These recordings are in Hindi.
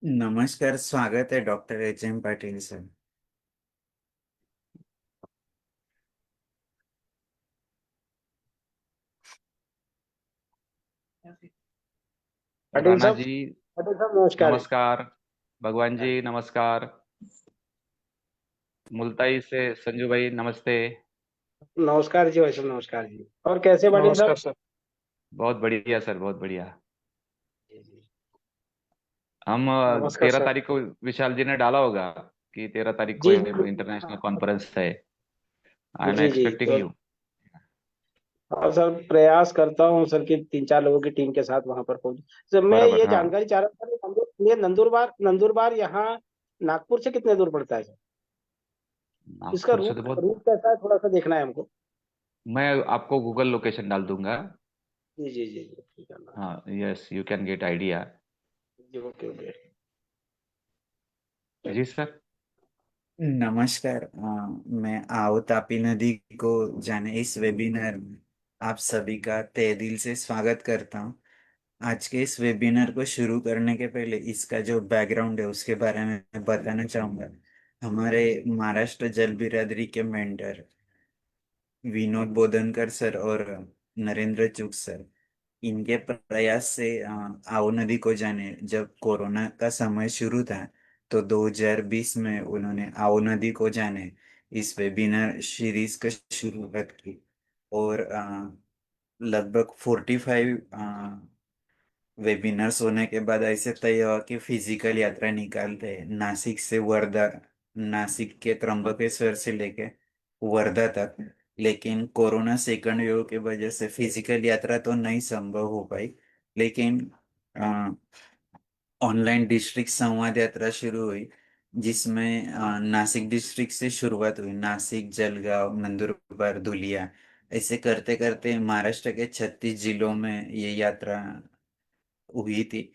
नमस्कार। स्वागत है doctor H M Patil sir. Patel Rana sahab. जी पटेल साहब नमस्कार। नमस्कार। भगवान जी नमस्कार। मुल्ताई से संजू भाई नमस्ते। नमस्कार जी, वैसे नमस्कार जी। और कैसे पटेल साहब? नमस्कार सर। बहुत बढ़िया सर, बहुत बढ़िया। जी जी। हम नमस्कार 13 सर। तारीख को विशाल जी ने डाला होगा कि 13 तारीख को जी जी। इंटरनेशनल कॉन्फ्रेंस है। आई एम जी जी एक्सपेक्टिंग तो यू। और सर प्रयास करता हूँ सर कि 3-4 लोगों की टीम के साथ वहां पर पहुंच। सर मैं बराबर, ये हाँ। जानकारी चाह रहा था कि ये नंदुरबार नंदुरबार यहाँ नागपुर से कितने दूर पड़ता है सर? इसका नागपुर से तो रूट बहुत। रूट कैसा है, थोड़ा सा देखना है हमको। मैं आपको गूगल लोकेशन डाल दूंगा। जी जी जी जी, ठीक है ना। हाँ, yes, you can get idea. जी ओके ओके। जी सर। नमस्कार। मैं आओ तापी नदी को जाने इस वेबिनार में आप सभी का तहे दिल से स्वागत करता हूँ। आज के इस वेबिनार को शुरू करने के पहले इसका जो बैकग्राउंड है उसके बारे में मैं बताना चाहूँगा। हमारे महाराष्ट्र जल बिरादरी के मेंटर विनोद बोधनकर सर और नरेंद्र चुग सर, इनके प्रयास से आओ नदी को जाने जब कोरोना का समय शुरू था तो 2020 में उन्होंने आओ नदी को जाने इस वेबिनार सीरीज का शुरुआत की। और लगभग 45 वेबिनार्स होने के बाद ऐसे तय हुआ कि फिजिकल यात्रा निकालते हैं नासिक से वर्धा, नासिक के त्र्यंबकेश्वर से लेके वर्धा तक। लेकिन कोरोना सेकंड वेव की वजह से फिजिकल यात्रा तो नहीं संभव हो पाई। लेकिन ऑनलाइन डिस्ट्रिक्ट संवाद यात्रा शुरू हुई, जिसमें नासिक डिस्ट्रिक्ट से शुरुआत हुई। नासिक, जलगांव, नंदुरबार, धुलिया, ऐसे करते करते महाराष्ट्र के 36 जिलों में ये यात्रा हुई थी।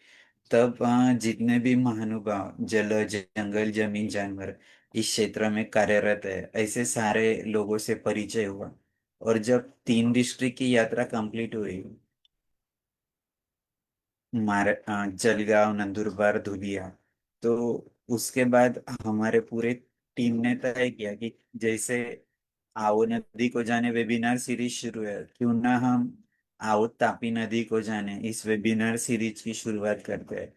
तब जितने भी महानुभाव जल, जंगल, जमीन, जानवर इस क्षेत्र में कार्यरत है, ऐसे सारे लोगों से परिचय हुआ। और जब 3 डिस्ट्रिक्ट की यात्रा कंप्लीट हुई, जलगांव, नंदुरबार, धुलिया, तो उसके बाद हमारे पूरे टीम ने तय किया कि जैसे आओ नदी को जाने वेबिनार सीरीज शुरू है, क्यों ना हम आओ तापी नदी को जाने इस वेबिनार सीरीज की शुरुआत करते हैं।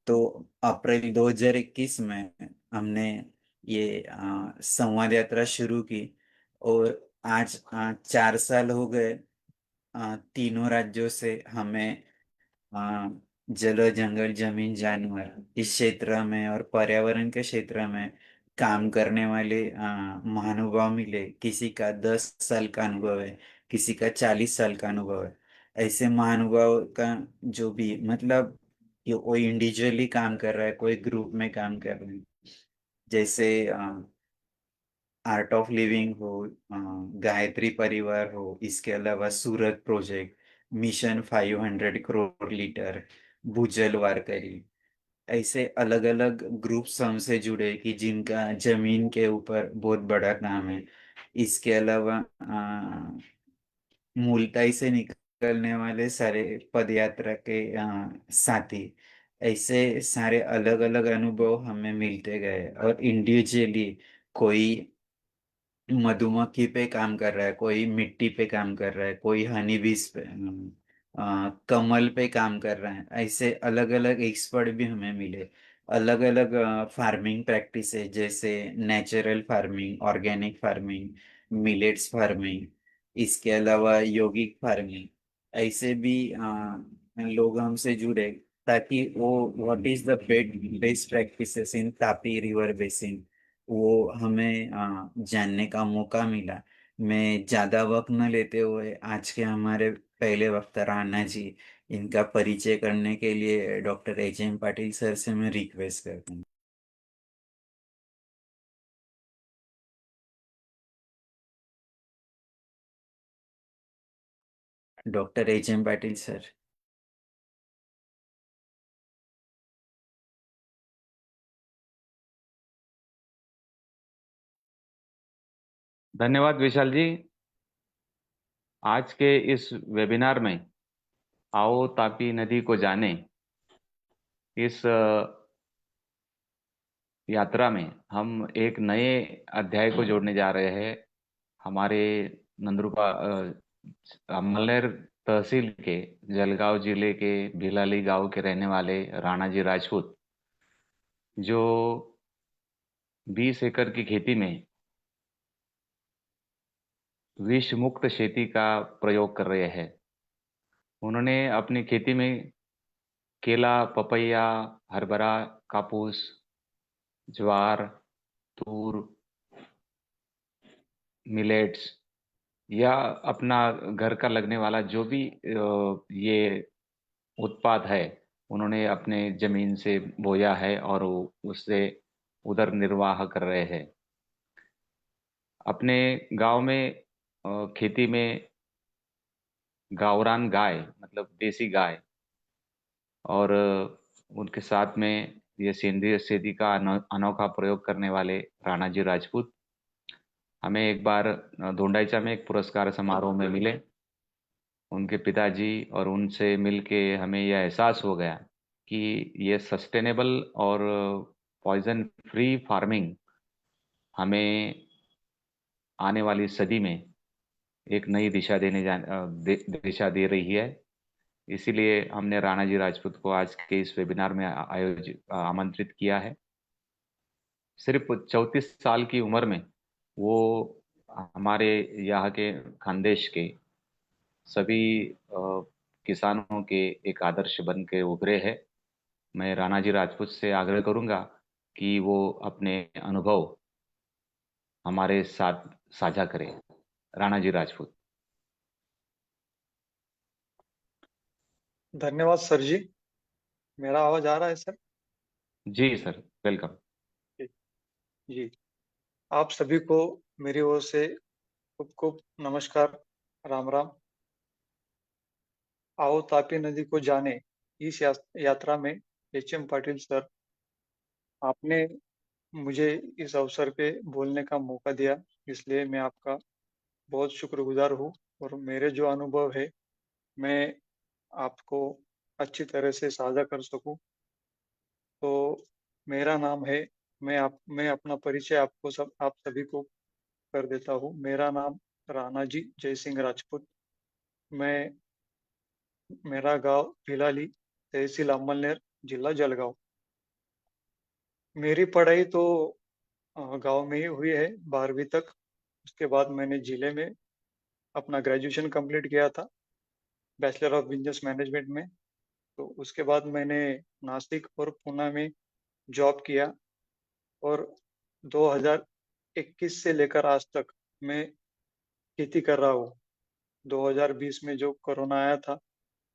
तो अप्रैल 2021 में हमने ये संवाद यात्रा शुरू की। और आज 4 साल हो गए। तीनों राज्यों से हमें जल, जंगल, जमीन, जानवर इस क्षेत्र में और पर्यावरण के क्षेत्र में काम करने वाले महानुभाव मिले। किसी का 10 साल का अनुभव है, किसी का 40 साल का अनुभव है। ऐसे महानुभाव का जो भी मतलब कि कोई इंडिविजुअली काम कर रहा है, कोई ग्रुप में काम कर रहे हैं। जैसे आर्ट ऑफ लिविंग हो, गायत्री परिवार हो, इसके अलावा सूरत प्रोजेक्ट, मिशन 500 करोड़ लीटर, भूजल वारकरी, ऐसे अलग अलग ग्रुप्स हमसे जुड़े कि जिनका जमीन के ऊपर बहुत बड़ा काम है। इसके अलावा मूलताई से निकलने वाले सारे पदयात्रा के साथी, ऐसे सारे अलग अलग अनुभव हमें मिलते गए। और इंडिविजुअली कोई मधुमक्खी पे काम कर रहा है, कोई मिट्टी पे काम कर रहा है, कोई हनी बीज पे, कमल पे काम कर रहा है। ऐसे अलग अलग एक्सपर्ट भी हमें मिले। अलग अलग फार्मिंग प्रैक्टिस है, जैसे natural farming, organic farming, millets farming, इसके अलावा यौगिक फार्मिंग। ऐसे भी लोग हमसे जुड़े ताकि वो what is the best practices in Tapi river basin, वो हमें जानने का मौका मिला। मैं ज्यादा वक्त न लेते हुए आज के हमारे पहले वक्त राणा जी, इनका परिचय करने के लिए doctor H M Patil sir से मैं रिक्वेस्ट करता हूँ। Doctor H M Patil sir. धन्यवाद विशाल जी। आज के इस वेबिनार में आओ तापी नदी को जाने, इस यात्रा में हम एक नए अध्याय को जोड़ने जा रहे हैं। हमारे नंदरूपा अमलेर तहसील के जलगांव जिले के भिलाली गांव के रहने वाले राणा जी राजपूत, जो 20 एकड़ की खेती में विष मुक्त खेती का प्रयोग कर रहे हैं। उन्होंने अपनी खेती में केला, पपैया, हरभरा, कापूस, ज्वार, तूर, मिलेट्स या अपना घर का लगने वाला जो भी ये उत्पाद है, उन्होंने अपने जमीन से बोया है और उससे उधर निर्वाह कर रहे हैं। अपने गांव में खेती में गावरान गाय, मतलब देसी गाय, और उनके साथ में ये सेंद्रिय खेती का अनोखा प्रयोग करने वाले राणा जी राजपूत हमें एक बार धोंडाईचा में एक पुरस्कार समारोह में मिले। उनके पिताजी और उनसे मिलके हमें यह एहसास हो गया कि ये सस्टेनेबल और पॉइजन फ्री फार्मिंग हमें आने वाली सदी में एक नई दिशा दिशा दे रही है। इसीलिए हमने राणा जी राजपूत को आज के इस वेबिनार में आमंत्रित किया है। सिर्फ 34 साल की उम्र में वो हमारे यहाँ के खानदेश के सभी किसानों के एक आदर्श बन के उभरे हैं। मैं राणा जी राजपूत से आग्रह करूंगा कि वो अपने अनुभव हमारे साथ साझा करें। राणा जी राजपूत। धन्यवाद सर जी। मेरा आवाज आ रहा है सर? जी सर, वेलकम। जी, आप सभी को मेरी ओर से खूब खूब नमस्कार, राम राम। आओ तापी नदी को जाने इस यात्रा में एच.एम. पाटिल सर, आपने मुझे इस अवसर पे बोलने का मौका दिया, इसलिए मैं आपका बहुत शुक्रगुजार हूँ। और मेरे जो अनुभव है मैं आपको अच्छी तरह से साझा कर सकूं। तो मेरा नाम है, मैं अपना परिचय आप सभी को कर देता हूँ। मेरा नाम राणा जी जय सिंह राजपूत। मैं मेरा गांव भिलाली, तहसील अमलनेर, जिला जलगांव। मेरी पढ़ाई तो गांव में ही हुई है 12वीं तक। उसके बाद मैंने जिले में अपना ग्रेजुएशन कंप्लीट किया था, बैचलर ऑफ बिजनेस मैनेजमेंट में। तो उसके बाद मैंने नासिक और पुणे में जॉब किया। और 2021 से लेकर आज तक मैं खेती कर रहा हूँ। 2020 में जो कोरोना आया था,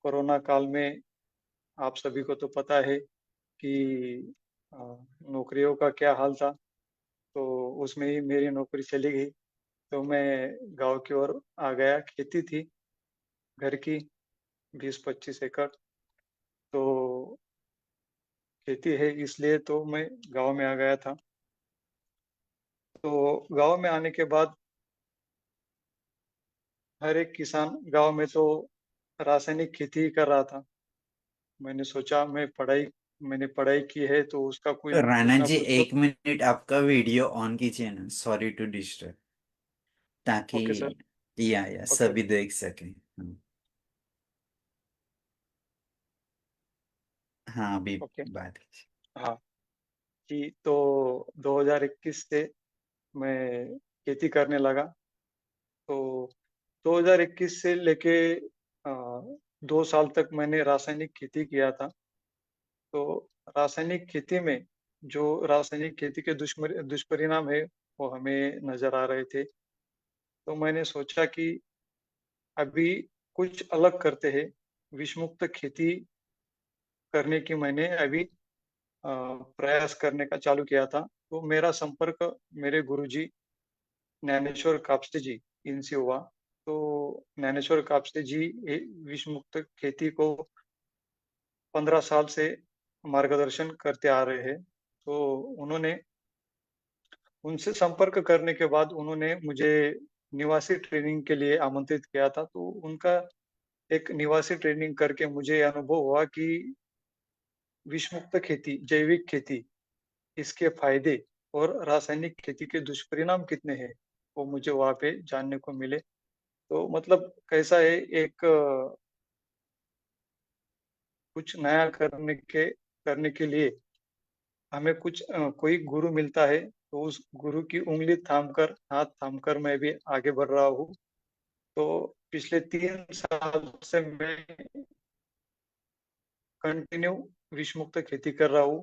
कोरोना काल में आप सभी को तो पता है कि अ, नौकरियों का क्या हाल था। तो उसमें ही मेरी नौकरी चली गई। तो मैं गांव की ओर आ गया। खेती थी घर की 20-25 एकड़। तो खेती है इसलिए तो मैं गांव में आ गया था। तो गांव में आने के बाद हर एक किसान गांव में तो रासायनिक खेती ही कर रहा था। मैंने सोचा मैंने पढ़ाई की है तो उसका कुछ राणा ना जी, कुछ तो। 1 मिनट आपका वीडियो ऑन कीजिए ना, सॉरी टू डिस्टर्ब, ताकि ओके सर। या ओके। सभी देख सकें। हाँ, अभी ओके। बात कीजिए। हाँ जी। तो 2021 से मैं खेती करने लगा। तो 2021 से लेके 2 साल तक मैंने रासायनिक खेती किया था। तो रासायनिक खेती में जो रासायनिक खेती के दुष्परिणाम है वो हमें नजर आ रहे थे। तो मैंने सोचा कि अभी कुछ अलग करते हैं। विषमुक्त खेती करने की मैंने अभी प्रयास करने का चालू किया था। तो मेरा संपर्क मेरे गुरुजी ज्ञानेश्वर कापसे जी, इनसे हुआ। तो ज्ञानेश्वर कापसे जी विषमुक्त खेती को 15 साल से मार्गदर्शन करते आ रहे हैं। तो उन्होंने उनसे संपर्क करने के बाद उन्होंने मुझे निवासी ट्रेनिंग के लिए आमंत्रित किया था। तो उनका एक निवासी ट्रेनिंग करके मुझे अनुभव हुआ कि विषमुक्त खेती, जैविक खेती इसके फायदे और रासायनिक खेती के दुष्परिणाम कितने हैं, वो मुझे वहाँ पे जानने को मिले। तो मतलब कैसा है, एक कुछ नया करने के लिए हमें कुछ कोई गुरु मिलता है, तो उस गुरु की उंगली थामकर, हाथ थामकर मैं भी आगे बढ़ रहा हूँ। तो पिछले 3 साल से मैं कंटिन्यू विष मुक्त खेती कर रहा हूँ।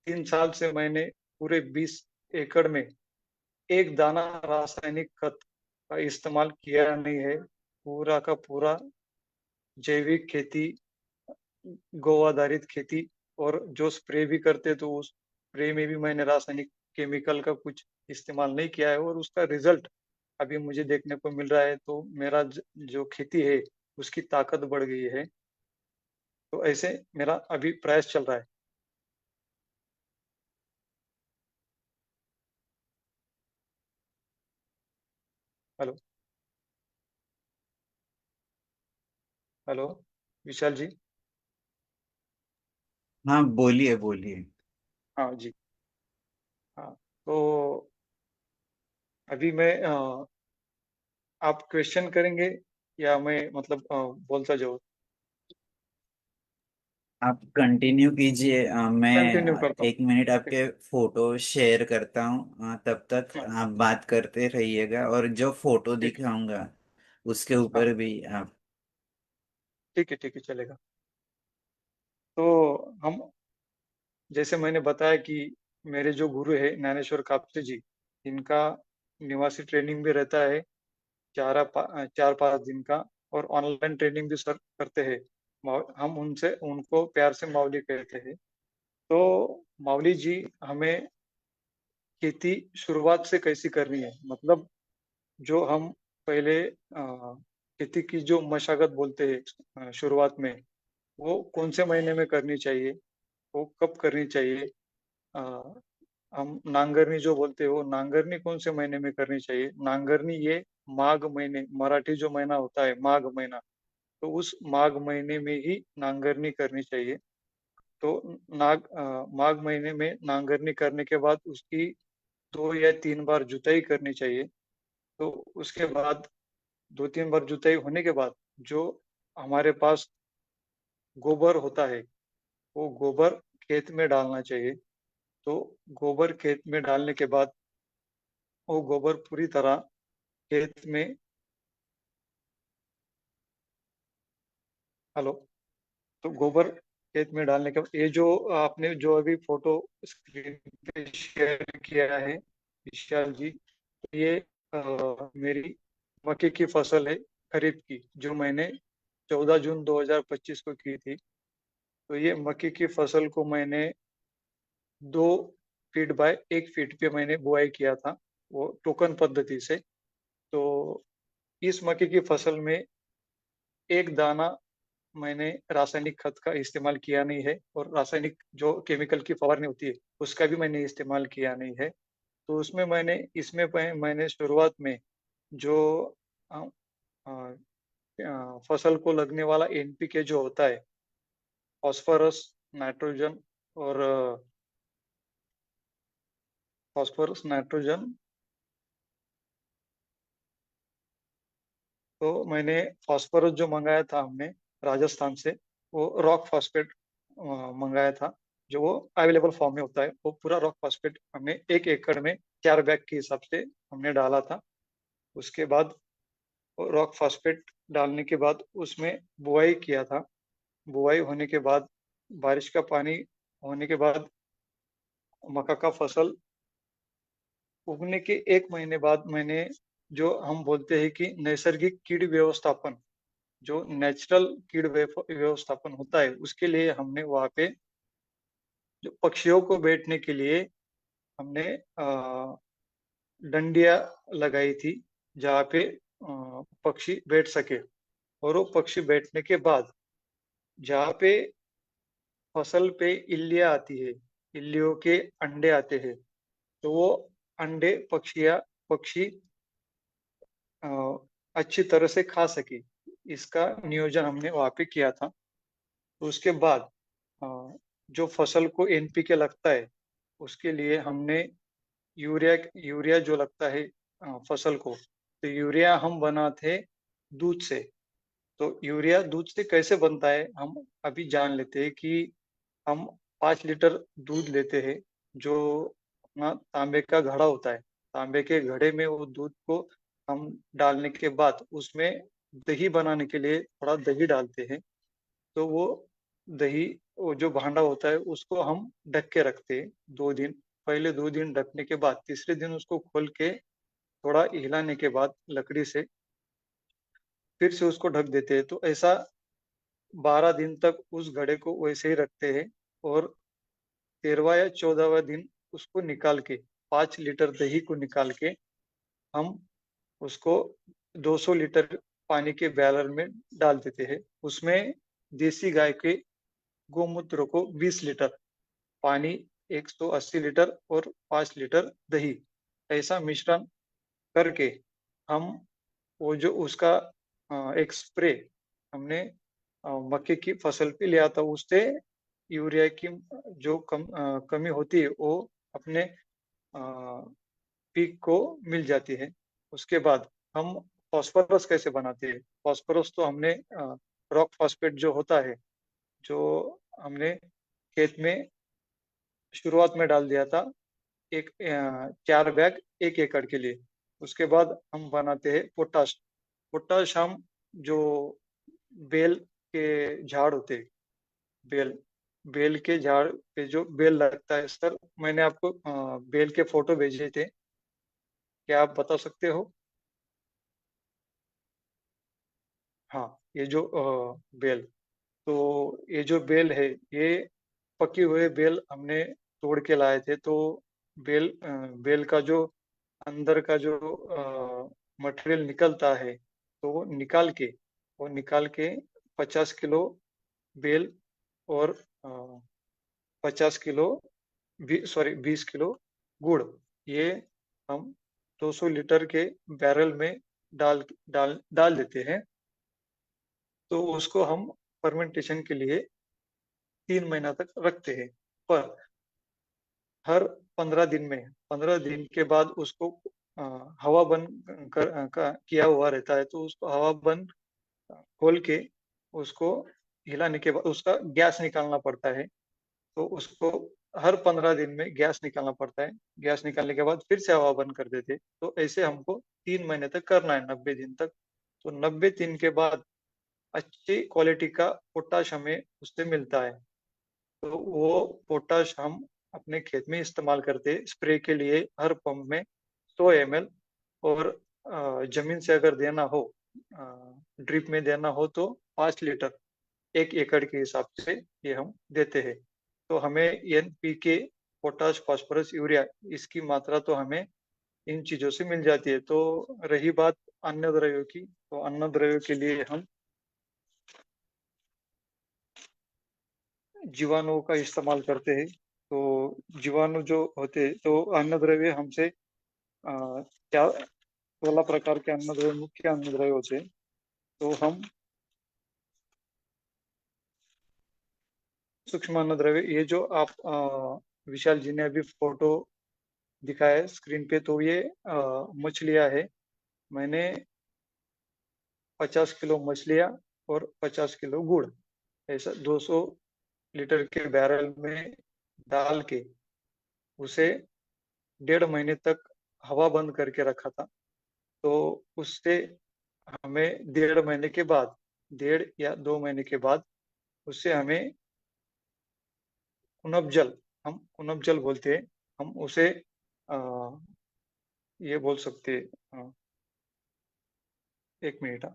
3 साल से मैंने पूरे 20 एकड़ में एक दाना रासायनिक खत का इस्तेमाल किया नहीं है। पूरा का पूरा जैविक खेती, गौ आधारित खेती, और जो स्प्रे भी करते तो उस स्प्रे में भी मैंने रासायनिक केमिकल का कुछ इस्तेमाल नहीं किया है, और उसका रिजल्ट अभी मुझे देखने को मिल रहा है। तो मेरा जो खेती है उसकी ताकत बढ़ गई है। तो ऐसे मेरा अभी प्रयास चल रहा है। हेलो, हेलो विशाल जी। हाँ, बोलिए बोलिए। हाँ जी। हाँ, तो अभी मैं आप क्वेश्चन करेंगे या मैं मतलब बोलता जाऊँ? आप कंटिन्यू कीजिए। मैं कंटिन्यू करता हूँ। 1 मिनट ठीक। आपके फोटो शेयर करता हूँ। तब तक हाँ, आप बात करते रहिएगा, और जो फोटो ठीक। दिखाऊंगा उसके हाँ, ऊपर भी आप। ठीक है चलेगा। तो हम, जैसे मैंने बताया कि मेरे जो गुरु है ज्ञानेश्वर कापसे जी, इनका निवासी ट्रेनिंग भी रहता है 4-5 दिन का, और ऑनलाइन ट्रेनिंग भी सर करते हैं। हम उनसे, उनको प्यार से माऊली कहते हैं। तो माऊली जी हमें खेती शुरुआत से कैसी करनी है, मतलब जो हम पहले खेती की जो मशागत बोलते हैं शुरुआत में, वो कौन से महीने में करनी चाहिए, वो कब करनी चाहिए। अ, हम नांगरनी जो बोलते हैं, वो नांगरनी कौन से महीने में करनी चाहिए। नांगरनी ये माघ महीने, मराठी जो महीना होता है माघ महीना, तो उस माघ महीने में ही नांगरनी करनी चाहिए। तो माघ महीने में नांगरनी करने के बाद उसकी 2 या 3 बार जुताई करनी चाहिए। तो उसके बाद 2-3 बार जुताई होने के बाद जो हमारे पास गोबर होता है, वो गोबर खेत में डालना चाहिए। तो गोबर खेत में डालने के बाद वो गोबर पूरी तरह खेत में, हेलो, तो गोबर खेत में डालने के बाद, ये जो आपने जो अभी फोटो स्क्रीन पे शेयर किया है विशाल जी, तो ये मेरी मक्के की फसल है, खरीफ की, जो मैंने 14 जून 2025 को की थी। तो ये मक्के की फसल को मैंने 2 फीट बाय 1 फीट पे मैंने बुआई किया था, वो टोकन पद्धति से। तो इस मक्के की फसल में एक दाना मैंने रासायनिक खत का इस्तेमाल किया नहीं है, और रासायनिक जो केमिकल की फवारनी होती है उसका भी मैंने इस्तेमाल किया नहीं है। तो उसमें मैंने शुरुआत में जो अ, अ, फसल को लगने वाला एनपीके जो होता है, फॉस्फोरस, नाइट्रोजन, और फॉस्फोरस, नाइट्रोजन, तो मैंने फॉस्फोरस जो मंगाया था हमने राजस्थान से, वो रॉक फॉस्फेट मंगाया था, जो वो अवेलेबल फॉर्म में होता है। वो पूरा रॉक फॉस्फेट हमने 1 एकड़ में 4 बैग के हिसाब से हमने डाला था। उसके बाद रॉक फॉस्फेट डालने के बाद उसमें बुआई किया था। बुआई होने के बाद, बारिश का पानी होने के बाद, मक्का का फसल उगने के 1 महीने बाद मैंने, जो हम बोलते हैं कि नैसर्गिक कीट व्यवस्थापन, जो नेचुरल कीट व्यवस्थापन होता है, उसके लिए हमने वहाँ पे जो पक्षियों को बैठने के लिए हमने डंडिया लगाई थी, जहाँ पे पक्षी बैठ सके। और वो पक्षी बैठने के बाद जहाँ पे फसल पे इल्लियाँ आती है, इल्लियों के अंडे आते हैं, तो वो अंडे पक्षी अ, अच्छी तरह से खा सके, इसका नियोजन हमने वहाँ पे किया था। तो उसके बाद अ, जो फसल को एनपीके लगता है, उसके लिए हमने यूरिया यूरिया जो लगता है फसल को, तो यूरिया हम बनाते दूध से। तो यूरिया दूध से कैसे बनता है हम अभी जान लेते हैं कि हम 5 लीटर दूध लेते हैं, जो अपना तांबे का घड़ा होता है। तांबे के घड़े में वो दूध को हम डालने के बाद उसमें दही बनाने के लिए थोड़ा दही डालते हैं। तो वो दही, वो जो भांडा होता है उसको हम ढक के रखते हैं 2 दिन। पहले 2 दिन ढकने के बाद तीसरे दिन उसको खोल के थोड़ा हिलाने के बाद लकड़ी से फिर से उसको ढक देते हैं। तो ऐसा 12 दिन तक उस घड़े को वैसे ही रखते हैं। और 13वां या 14वां दिन उसको निकाल के, 5 लीटर दही को निकाल के हम उसको 200 लीटर पानी के बैरल में डाल देते हैं। उसमें देसी गाय के गोमूत्र को 20 लीटर पानी, 180 लीटर और 5 लीटर दही, ऐसा मिश्रण करके हम वो जो उसका एक स्प्रे हमने मक्के की फसल पे लिया था, उससे यूरिया की जो कमी होती है वो अपने पीक को मिल जाती है। उसके बाद हम फास्फोरस कैसे बनाते हैं? फास्फोरस तो हमने रॉक फॉस्फेट जो होता है, जो हमने खेत में शुरुआत में डाल दिया था, 4 बैग 1 एकड़ के लिए। उसके बाद हम बनाते हैं पोटाश। पोटाश हम जो बेल के झाड़ होते हैं, बेल बेल के झाड़ पे जो बेल लगता है सर, मैंने आपको बेल के फोटो भेजे थे, क्या आप बता सकते हो? हाँ, ये जो बेल, तो ये जो बेल है, ये पके हुए बेल हमने तोड़ के लाए थे। तो बेल का जो अंदर का जो मटेरियल निकलता है, तो वो निकाल के 50 किलो बेल और 50 किलो, 20 किलो गुड़, ये हम 200 लीटर के बैरल में डाल डाल डाल देते हैं। तो उसको हम फर्मेंटेशन के लिए 3 महीना तक रखते हैं। पर हर 15 दिन में, 15 दिन के बाद उसको अ, हवा बंद किया हुआ रहता है। तो उसको हवा बंद खोल के उसको हिलाने के बाद उसका गैस निकालना पड़ता है। तो उसको हर 15 दिन में गैस निकालना पड़ता है। गैस निकालने के बाद फिर से हवा बंद कर देते। तो ऐसे हमको 3 महीने तक करना है, 90 दिन तक। तो 90 दिन के बाद अच्छी क्वालिटी का पोटाश हमें उससे मिलता है। तो वो पोटाश हम अपने खेत में इस्तेमाल करते हैं स्प्रे के लिए। हर पंप में 100 ml। और जमीन से अगर देना हो, ड्रिप में देना हो, तो 5 लीटर 1 एकड़ के हिसाब से ये हम देते हैं। तो हमें NPK, पोटाश, फास्फोरस, यूरिया, इसकी मात्रा तो हमें इन चीजों से मिल जाती है। तो रही बात अन्य द्रव्यों की, तो अन्य द्रव्यों के लिए हम जीवाणुओं का इस्तेमाल करते हैं। तो जीवाणु जो होते हैं, तो अन्न द्रव्य हमसे क्या 16 प्रकार के अन्न द्रव्य, मुख्य अन्न द्रव्य होते हैं। तो हम सूक्ष्म अन्न द्रव्य, ये जो आप विशाल जी ने अभी फोटो दिखाया है स्क्रीन पे, तो ये मछलियां है। मैंने 50 किलो मछलियां और 50 किलो गुड़, ऐसा 200 लीटर के बैरल में डाल के उसे 1.5 महीने तक हवा बंद करके रखा था। तो उससे हमें 1.5 महीने के बाद, 1.5 या 2 महीने के बाद, उससे हमें कुनब जल, हम कुनब जल बोलते हैं, हम उसे आ, ये बोल सकते हैं। 1 minute.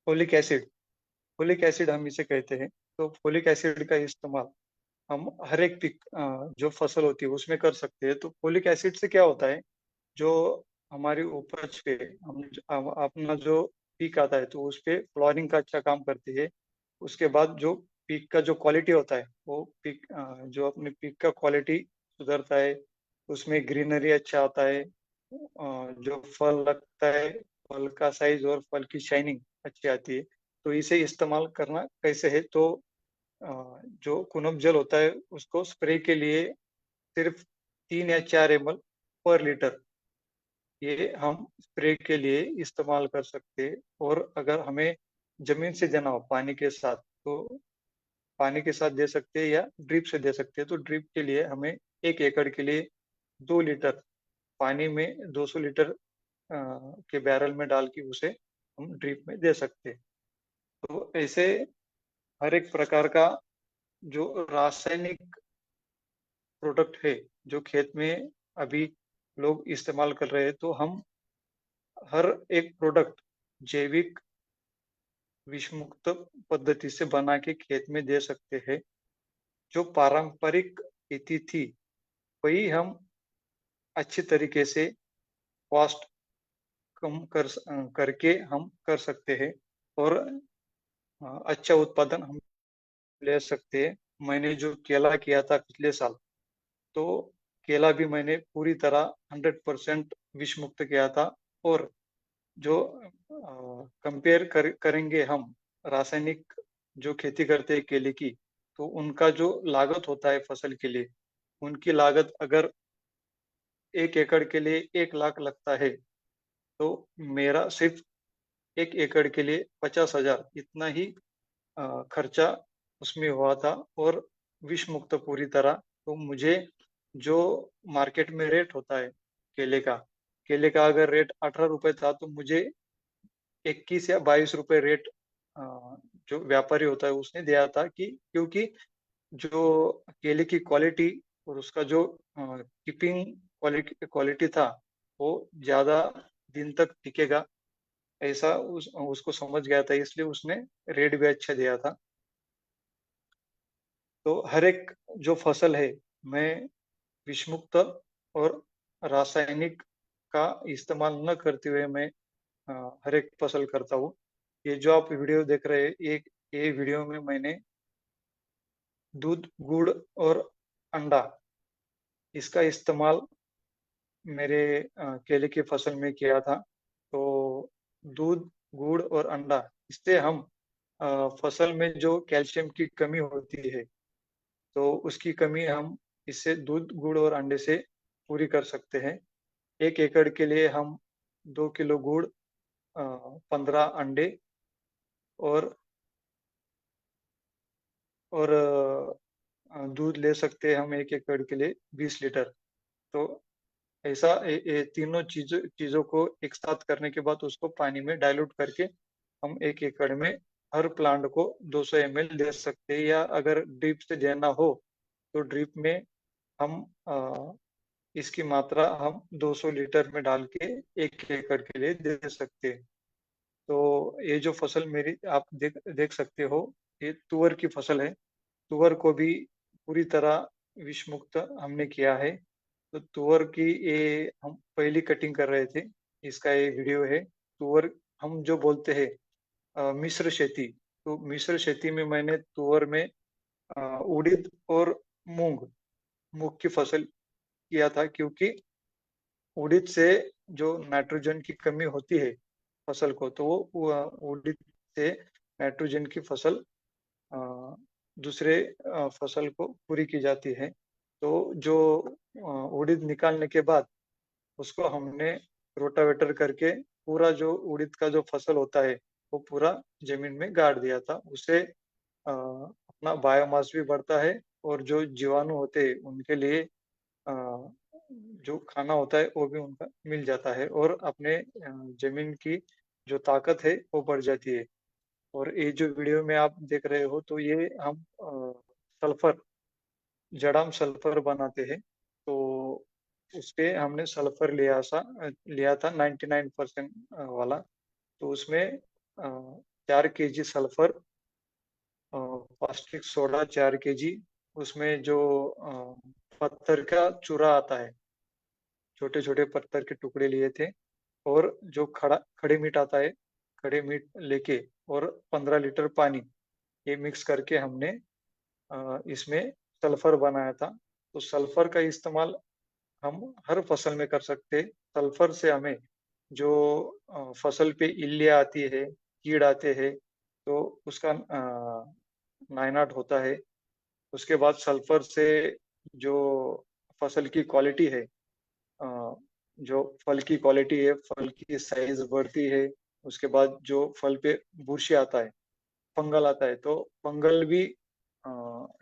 Folic acid, folic acid हम इसे कहते हैं। तो फोलिक एसिड का इस्तेमाल हम हर एक पिक जो फसल होती है उसमें कर सकते हैं। तो फोलिक एसिड से क्या होता है, जो हमारी उपज पे अपना जो पीक आता है तो उस पे फ्लोरिंग का अच्छा काम करती है। उसके बाद जो पीक का जो क्वालिटी होता है वो पीक जो अपने पीक का क्वालिटी सुधरता है, उसमें ग्रीनरी अच्छा आता है, जो फल लगता है फल का साइज और फल की शाइनिंग अच्छी आती है। तो इसे इस्तेमाल करना कैसे है, तो जो कुनब जल होता है उसको स्प्रे के लिए सिर्फ 3 या 4 ml पर लीटर ये हम स्प्रे के लिए इस्तेमाल कर सकते हैं। और अगर हमें जमीन से देना हो पानी के साथ तो पानी के साथ दे सकते हैं या ड्रिप से दे सकते हैं। तो ड्रिप के लिए हमें 1 एकड़ के लिए 2 लीटर पानी में 200 लीटर के बैरल में डाल के उसे हम ड्रिप में दे सकते हैं। तो ऐसे हर एक प्रकार का जो रासायनिक प्रोडक्ट है जो खेत में अभी लोग इस्तेमाल कर रहे हैं, तो हम हर एक प्रोडक्ट जैविक विषमुक्त पद्धति से बना के खेत में दे सकते हैं। जो पारंपरिक खेती थी वही हम अच्छी तरीके से कॉस्ट कम करके हम कर सकते हैं और अच्छा उत्पादन हम ले सकते हैं। मैंने जो केला किया था पिछले साल, तो केला भी मैंने पूरी तरह 100% विष मुक्त किया था। और जो करेंगे हम रासायनिक जो खेती करते हैं केले की, तो उनका जो लागत होता है फसल के लिए, उनकी लागत अगर 1 एकड़ के लिए 1 लाख लगता है, तो मेरा सिर्फ 1 एकड़ के लिए 50,000 इतना ही खर्चा उसमें हुआ था और विष मुक्त पूरी तरह। तो मुझे जो मार्केट में रेट होता है केले का, अगर रेट 18 रुपए था तो मुझे 21 या 22 रुपए रेट जो व्यापारी होता है उसने दिया था, कि क्योंकि जो केले की क्वालिटी और उसका जो कीपिंग क्वालिटी था वो ज्यादा दिन तक टिकेगा, ऐसा उसको समझ गया था, इसलिए उसने रेट भी अच्छा दिया था। तो हर एक जो फसल है मैं विषमुक्त और रासायनिक का इस्तेमाल न करते हुए मैं हर एक फसल करता हूँ। ये जो आप वीडियो देख रहे हैं, ये वीडियो में मैंने दूध, गुड़ और अंडा इसका इस्तेमाल मेरे केले की फसल में किया था। तो दूध, गुड़ और अंडा, इससे हम फसल में जो कैल्शियम की कमी होती है तो उसकी कमी हम इससे दूध, गुड़ और अंडे से पूरी कर सकते हैं। 1 एकड़ के लिए हम 2 किलो गुड़, 15 अंडे और दूध ले सकते हैं हम 1 एकड़ के लिए 20 लीटर। तो ऐसा ये तीनों चीजों को एक साथ करने के बाद उसको पानी में डाइल्यूट करके हम 1 एकड़ में हर प्लांट को 200 ml दे सकते हैं। या अगर ड्रिप से देना हो तो ड्रिप में हम इसकी मात्रा हम 200 लीटर में डाल के 1 एकड़ के लिए दे सकते हैं। तो ये जो फसल मेरी आप देख सकते हो, ये तुअर की फसल है। तुअर को भी पूरी तरह विष मुक्त हमने किया है। तो तुअर की ये हम पहली कटिंग कर रहे थे, इसका ये वीडियो है। तुअर हम जो बोलते हैं मिश्र खेती, तो मिश्र खेती में मैंने तुअर में उड़द और मूंग मूंग की फसल किया था, क्योंकि उड़द से जो नाइट्रोजन की कमी होती है फसल को, तो वो उड़द से नाइट्रोजन की फसल दूसरे फसल को पूरी की जाती है। तो जो उड़द निकालने के बाद उसको हमने रोटावेटर करके पूरा जो उड़द का जो फसल होता है वो पूरा जमीन में गाड़ दिया था। उससे अपना बायोमास भी बढ़ता है और जो जीवाणु होते हैं उनके लिए जो खाना होता है वो भी उनका मिल जाता है और अपने जमीन की जो ताकत है वो बढ़ जाती है। और ये जो वीडियो में आप देख रहे हो, तो ये हम सल्फर, जड़ाम सल्फर बनाते हैं। तो उसपे हमने सल्फर लिया था 99% वाला। तो उसमें 4 kg sulphur, caustic soda 4 kg उसमें जो पत्थर का चूरा आता है, छोटे छोटे पत्थर के टुकड़े लिए थे, और जो खड़े मीट आता है, खड़े मीट लेके और 15 लीटर पानी, ये मिक्स करके हमने इसमें सल्फर बनाया था। तो सल्फर का इस्तेमाल हम हर फसल में कर सकते हैं। सल्फर से हमें जो फसल पे इल्लियाँ आती है, कीड़ आते हैं, तो उसका नायनाट होता है। उसके बाद सल्फर से जो फसल की क्वालिटी है, जो फल की क्वालिटी है, फल की साइज बढ़ती है। उसके बाद जो फल पे बुरशी आता है, फंगल आता है, तो फंगल भी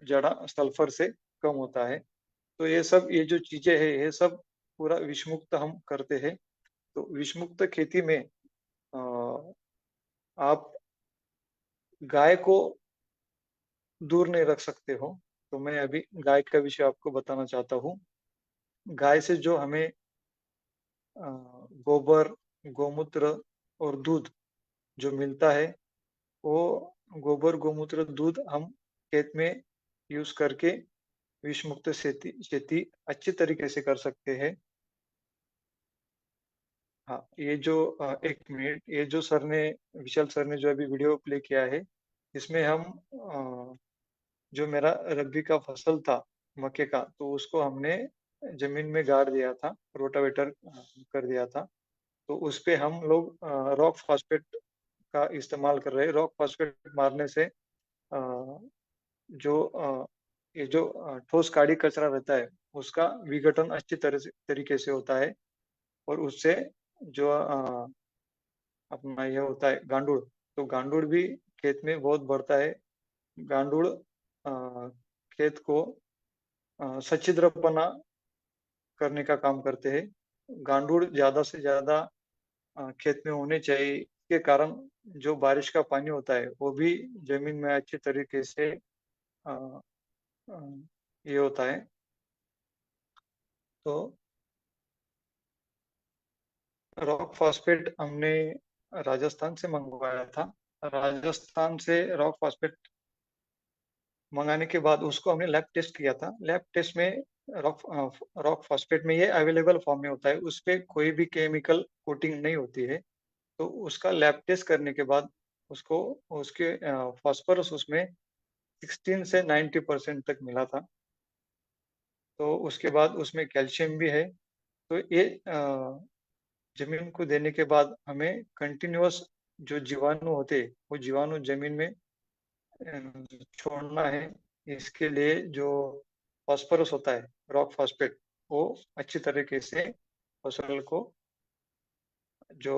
जड़ा सल्फर से कम होता है। तो ये जो चीजें हैं, ये सब पूरा विषमुक्त हम करते हैं। तो विषमुक्त खेती में आप गाय को दूर नहीं रख सकते हो। तो मैं अभी गाय का विषय आपको बताना चाहता हूँ। गाय से जो हमें गोबर, गोमूत्र और दूध जो मिलता है, वो गोबर, गोमूत्र, दूध हम खेत में यूज करके विषमुक्त खेती अच्छी तरीके से कर सकते हैं। हाँ, ये जो एक मिनट, ये जो विशाल सर ने जो अभी वीडियो प्ले किया है, इसमें हम जो मेरा रबी का फसल था मक्के का, तो उसको हमने जमीन में गाड़ दिया था, रोटावेटर कर दिया था। तो उस पे हम लोग रॉक फॉस्फेट का इस्तेमाल कर रहे हैं। रॉक फॉस्फेट मारने से जो ये जो ठोस काड़ी कचरा रहता है, उसका विघटन अच्छी तरीके से होता है। और उससे जो अपना ये होता है गांडूड़, तो गांडूड़ भी खेत में बहुत बढ़ता है। गांडूड़ खेत को सच्छिद्रपना करने का काम करते हैं। गांडूड़ ज्यादा से ज्यादा खेत में होने चाहिए। के कारण जो बारिश का पानी होता है, वो भी जमीन में अच्छी तरीके से अ, अ, ये होता है। तो रॉक फॉस्फेट हमने राजस्थान से मंगवाया था। राजस्थान से रॉक फॉस्फेट मंगाने के बाद उसको हमने लैब टेस्ट किया था। लैब टेस्ट में रॉक रॉक फॉस्फेट में ये अवेलेबल फॉर्म में होता है, उस पर कोई भी केमिकल कोटिंग नहीं होती है। तो उसका लैब टेस्ट करने के बाद उसको उसके फॉस्फोरस उसमें 16 से 90% तक मिला था। तो उसके बाद उसमें कैल्शियम भी है। तो ये जमीन को देने के बाद हमें कंटिन्यूअस जो जीवाणु होते, वो जीवाणु जमीन में छोड़ना है। इसके लिए जो फॉस्फोरस होता है, रॉक फॉस्फेट, वो अच्छी तरीके से फसल को जो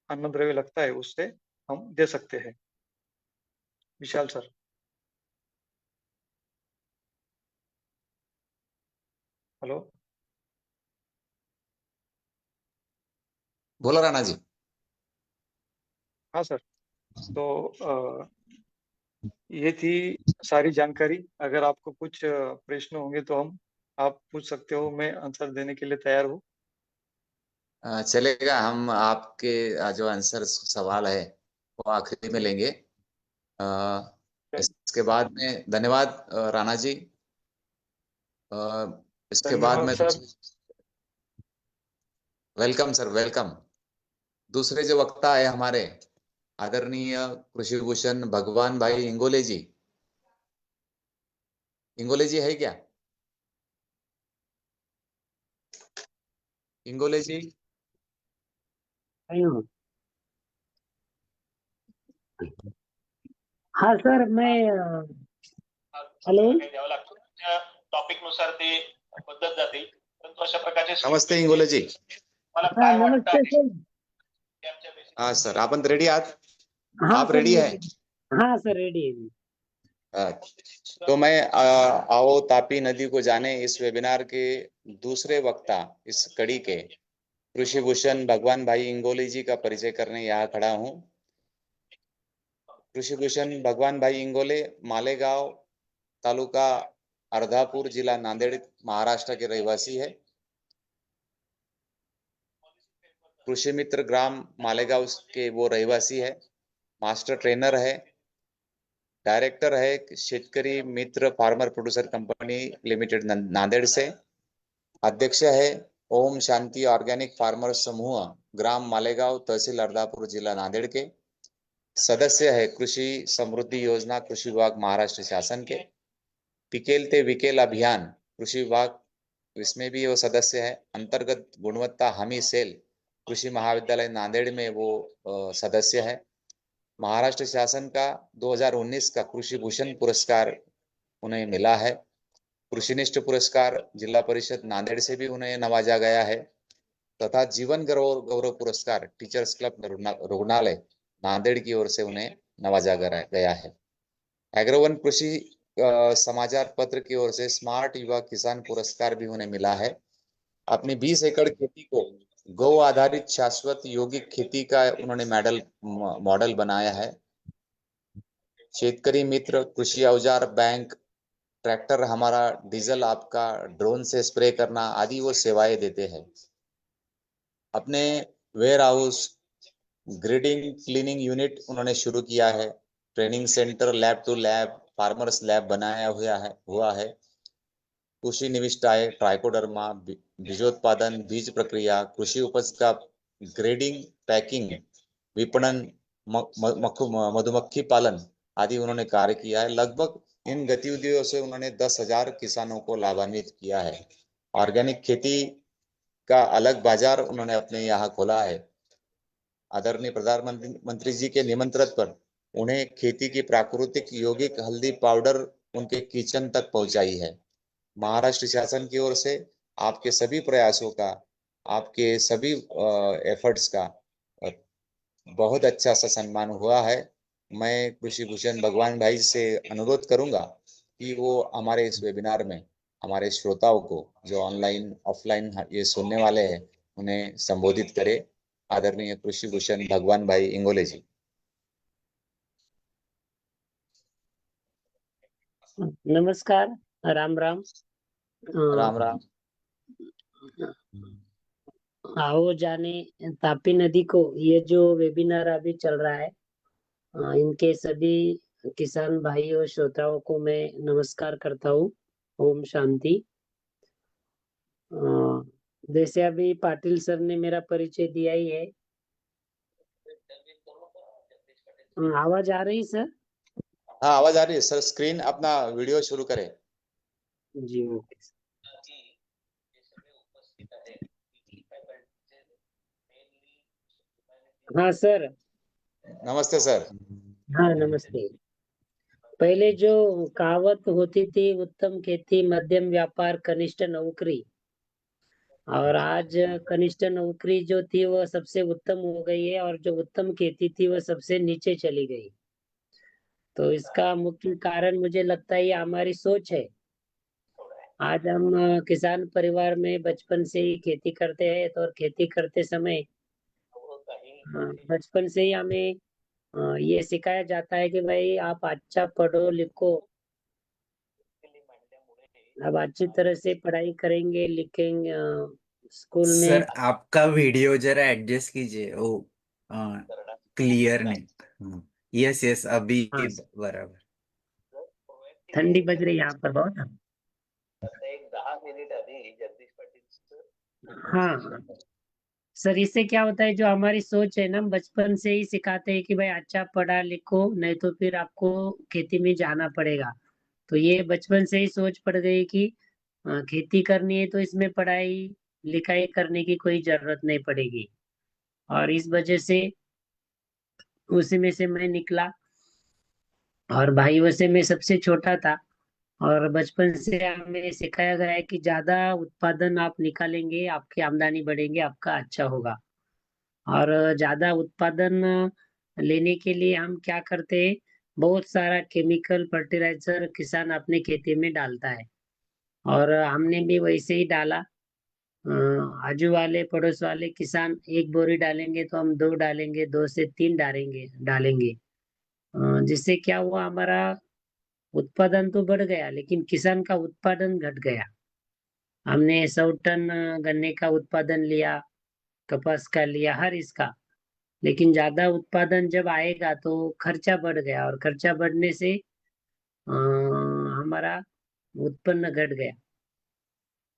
अन्न द्रव्य लगता है, उससे हम दे सकते हैं। विशाल सर। हेलो। बोलो राणा जी। हाँ सर। तो ये थी सारी जानकारी। अगर आपको कुछ प्रश्न होंगे तो आप पूछ सकते हो, मैं आंसर देने के लिए तैयार हूँ। चलेगा, हम आपके जो आंसर सवाल है वो आखिरी में लेंगे। अ, इसके बाद में धन्यवाद राणा जी। अ, इसके बाद धन्यवाद में सर। Welcome sir, welcome. दूसरे जो वक्ता है हमारे आदरणीय कृषि भूषण भगवान भाई इंगोले जी। इंगोले जी है क्या? इंगोले जी। हाँ सर, मैं हॅलो. द्यावं लागतं त्या टॉपिक नुसार ते बदलत जातील, परंतु अशा प्रकारचे नमस्ते इंगोले जी। मला हाँ काय वाटतं नमस्ते सर. की आमच्या basic हाँ सर, आपण रेडी आहात? हाँ आप सर, रेडी है? हाँ सर, रेडी है. तो मैं आओ तापी नदी को जाने इस वेबिनार के दूसरे वक्ता, इस कड़ी के कृषि भूषण भगवान भाई इंगोले जी का परिचय करने यहाँ खड़ा हूँ। कृषि भूषण भगवान भाई इंगोले मालेगांव तालुका अर्धापूर जिला नांदेड़ महाराष्ट्र के रहवासी है। कृषि मित्र ग्राम मालेगांव के वो रहवासी है। मास्टर ट्रेनर है। डायरेक्टर है Shetkari Mitra farmer producer company limited Nanded से। अध्यक्ष है ओम शांति ऑर्गेनिक फार्मर समूह, ग्राम मालेगांव, तहसील अर्धापुर, जिला नांदेड़ के। सदस्य है कृषि समृद्धि योजना, कृषि विभाग, महाराष्ट्र शासन के। पिकेल ते विकेल अभियान, कृषि विभाग, इसमें भी वो सदस्य है। अंतर्गत गुणवत्ता हमी सेल, कृषि महाविद्यालय नांदेड़ में वो सदस्य है। महाराष्ट्र शासन का 2019 का कृषि भूषण पुरस्कार उन्हें मिला है। कृषिनिष्ठ पुरस्कार जिला परिषद नांदेड़ से भी उन्हें नवाजा गया है, तथा जीवन गौरव पुरस्कार टीचर्स क्लब रुग्णालय नांदेड़ की ओर से उन्हें नवाजा गया है। एग्रोवन कृषि समाचार पत्र की ओर से स्मार्ट युवा किसान पुरस्कार भी उन्हें मिला है। अपनी 20 एकड़ खेती को गौ आधारित शाश्वत यौगिक खेती का उन्होंने मॉडल बनाया है। शेतकरी मित्र, कृषि औजार बैंक, ट्रैक्टर हमारा, डीजल आपका, ड्रोन से स्प्रे करना आदि वो सेवाएं देते हैं। अपने warehouse, grading cleaning unit उन्होंने शुरू किया है। Training centre, lab to lab, farmers lab बनाया हुआ है। कृषि निविष्टाएं, ट्राइकोडर्मा, बीजोत्पादन, बीज प्रक्रिया, कृषि उपज का ग्रेडिंग, पैकिंग, विपणन, मधुमक्खी पालन आदि उन्होंने कार्य किया है। लगभग इन गतिविधियों से उन्होंने 10,000 किसानों को लाभान्वित किया है। ऑर्गेनिक खेती का अलग बाजार उन्होंने अपने यहाँ खोला है। आदरणीय प्रधानमंत्री जी के निमंत्रण पर उन्हें खेती की प्राकृतिक यौगिक हल्दी पाउडर उनके किचन तक पहुंचाई है। महाराष्ट्र शासन की ओर से आपके सभी प्रयासों का, आपके सभी एफर्ट्स का बहुत अच्छा सा सम्मान हुआ है। मैं कृषि भूषण भगवान भाई से अनुरोध करूंगा कि वो हमारे इस वेबिनार में हमारे श्रोताओं को जो ऑनलाइन ऑफलाइन ये सुनने वाले हैं उन्हें संबोधित करे। आदरणीय कृषि भूषण भगवान भाई इंगोले जी। नमस्कार, राम राम। राम राम। आओ जाने तापी नदी को, ये जो वेबिनार अभी चल रहा है, इनके सभी किसान भाई और श्रोताओं को मैं नमस्कार करता हूँ। ओम शांति। जैसे अभी पाटिल सर ने मेरा परिचय दिया ही है। आवाज आ रही सर? हाँ, आवाज आ रही है सर। स्क्रीन अपना वीडियो शुरू करें। जी ओके। हाँ सर। नमस्ते सर। हाँ नमस्ते। पहले जो कहावत होती थी, उत्तम खेती मध्यम व्यापार कनिष्ठ नौकरी, और आज कनिष्ठ नौकरी जो थी वो सबसे उत्तम हो गई है, और जो उत्तम खेती थी वो सबसे नीचे चली गई। तो इसका मुख्य कारण मुझे लगता है ये हमारी सोच है। आज हम किसान परिवार में बचपन से ही खेती करते हैं, तो और खेती करते समय बचपन से ही हमें ये सिखाया जाता है कि भाई आप अच्छा पढ़ो लिखो, अब अच्छी तरह से पढ़ाई करेंगे लिखेंगे, स्कूल में। सर आपका वीडियो जरा एडजस्ट कीजिए, वो क्लियर नहीं। यस यस, अभी हाँ बराबर। ठंडी बज रही है यहाँ पर बहुत। एक 10 मिनिट आधी जगदीश पाटील हाँ सर, इससे क्या होता है, जो हमारी सोच है ना, हम बचपन से ही सिखाते हैं कि भाई अच्छा पढ़ा लिखो, नहीं तो फिर आपको खेती में जाना पड़ेगा। तो ये बचपन से ही सोच पड़ गई कि खेती करनी है तो इसमें पढ़ाई लिखाई करने की कोई जरूरत नहीं पड़ेगी। और इस वजह से उसी में से मैं निकला, और भाइयों से मैं सबसे छोटा था। और बचपन से हमें सिखाया गया है कि ज्यादा उत्पादन आप निकालेंगे, आपकी आमदनी बढ़ेंगे, आपका अच्छा होगा। और ज्यादा उत्पादन लेने के लिए हम क्या करते हैं, बहुत सारा केमिकल फर्टिलाइजर किसान अपने खेती में डालता है, और हमने भी वैसे ही डाला। आजू वाले पड़ोस वाले किसान एक बोरी डालेंगे तो हम दो डालेंगे, दो से तीन डालेंगे डालेंगे। जिससे क्या हुआ, हमारा उत्पादन तो बढ़ गया लेकिन किसान का उत्पादन घट गया। हमने 100 टन गन्ने का उत्पादन लिया, कपास का लिया, हर इसका, लेकिन ज्यादा उत्पादन जब आएगा तो खर्चा बढ़ गया, और खर्चा बढ़ने से हमारा उत्पन्न घट गया।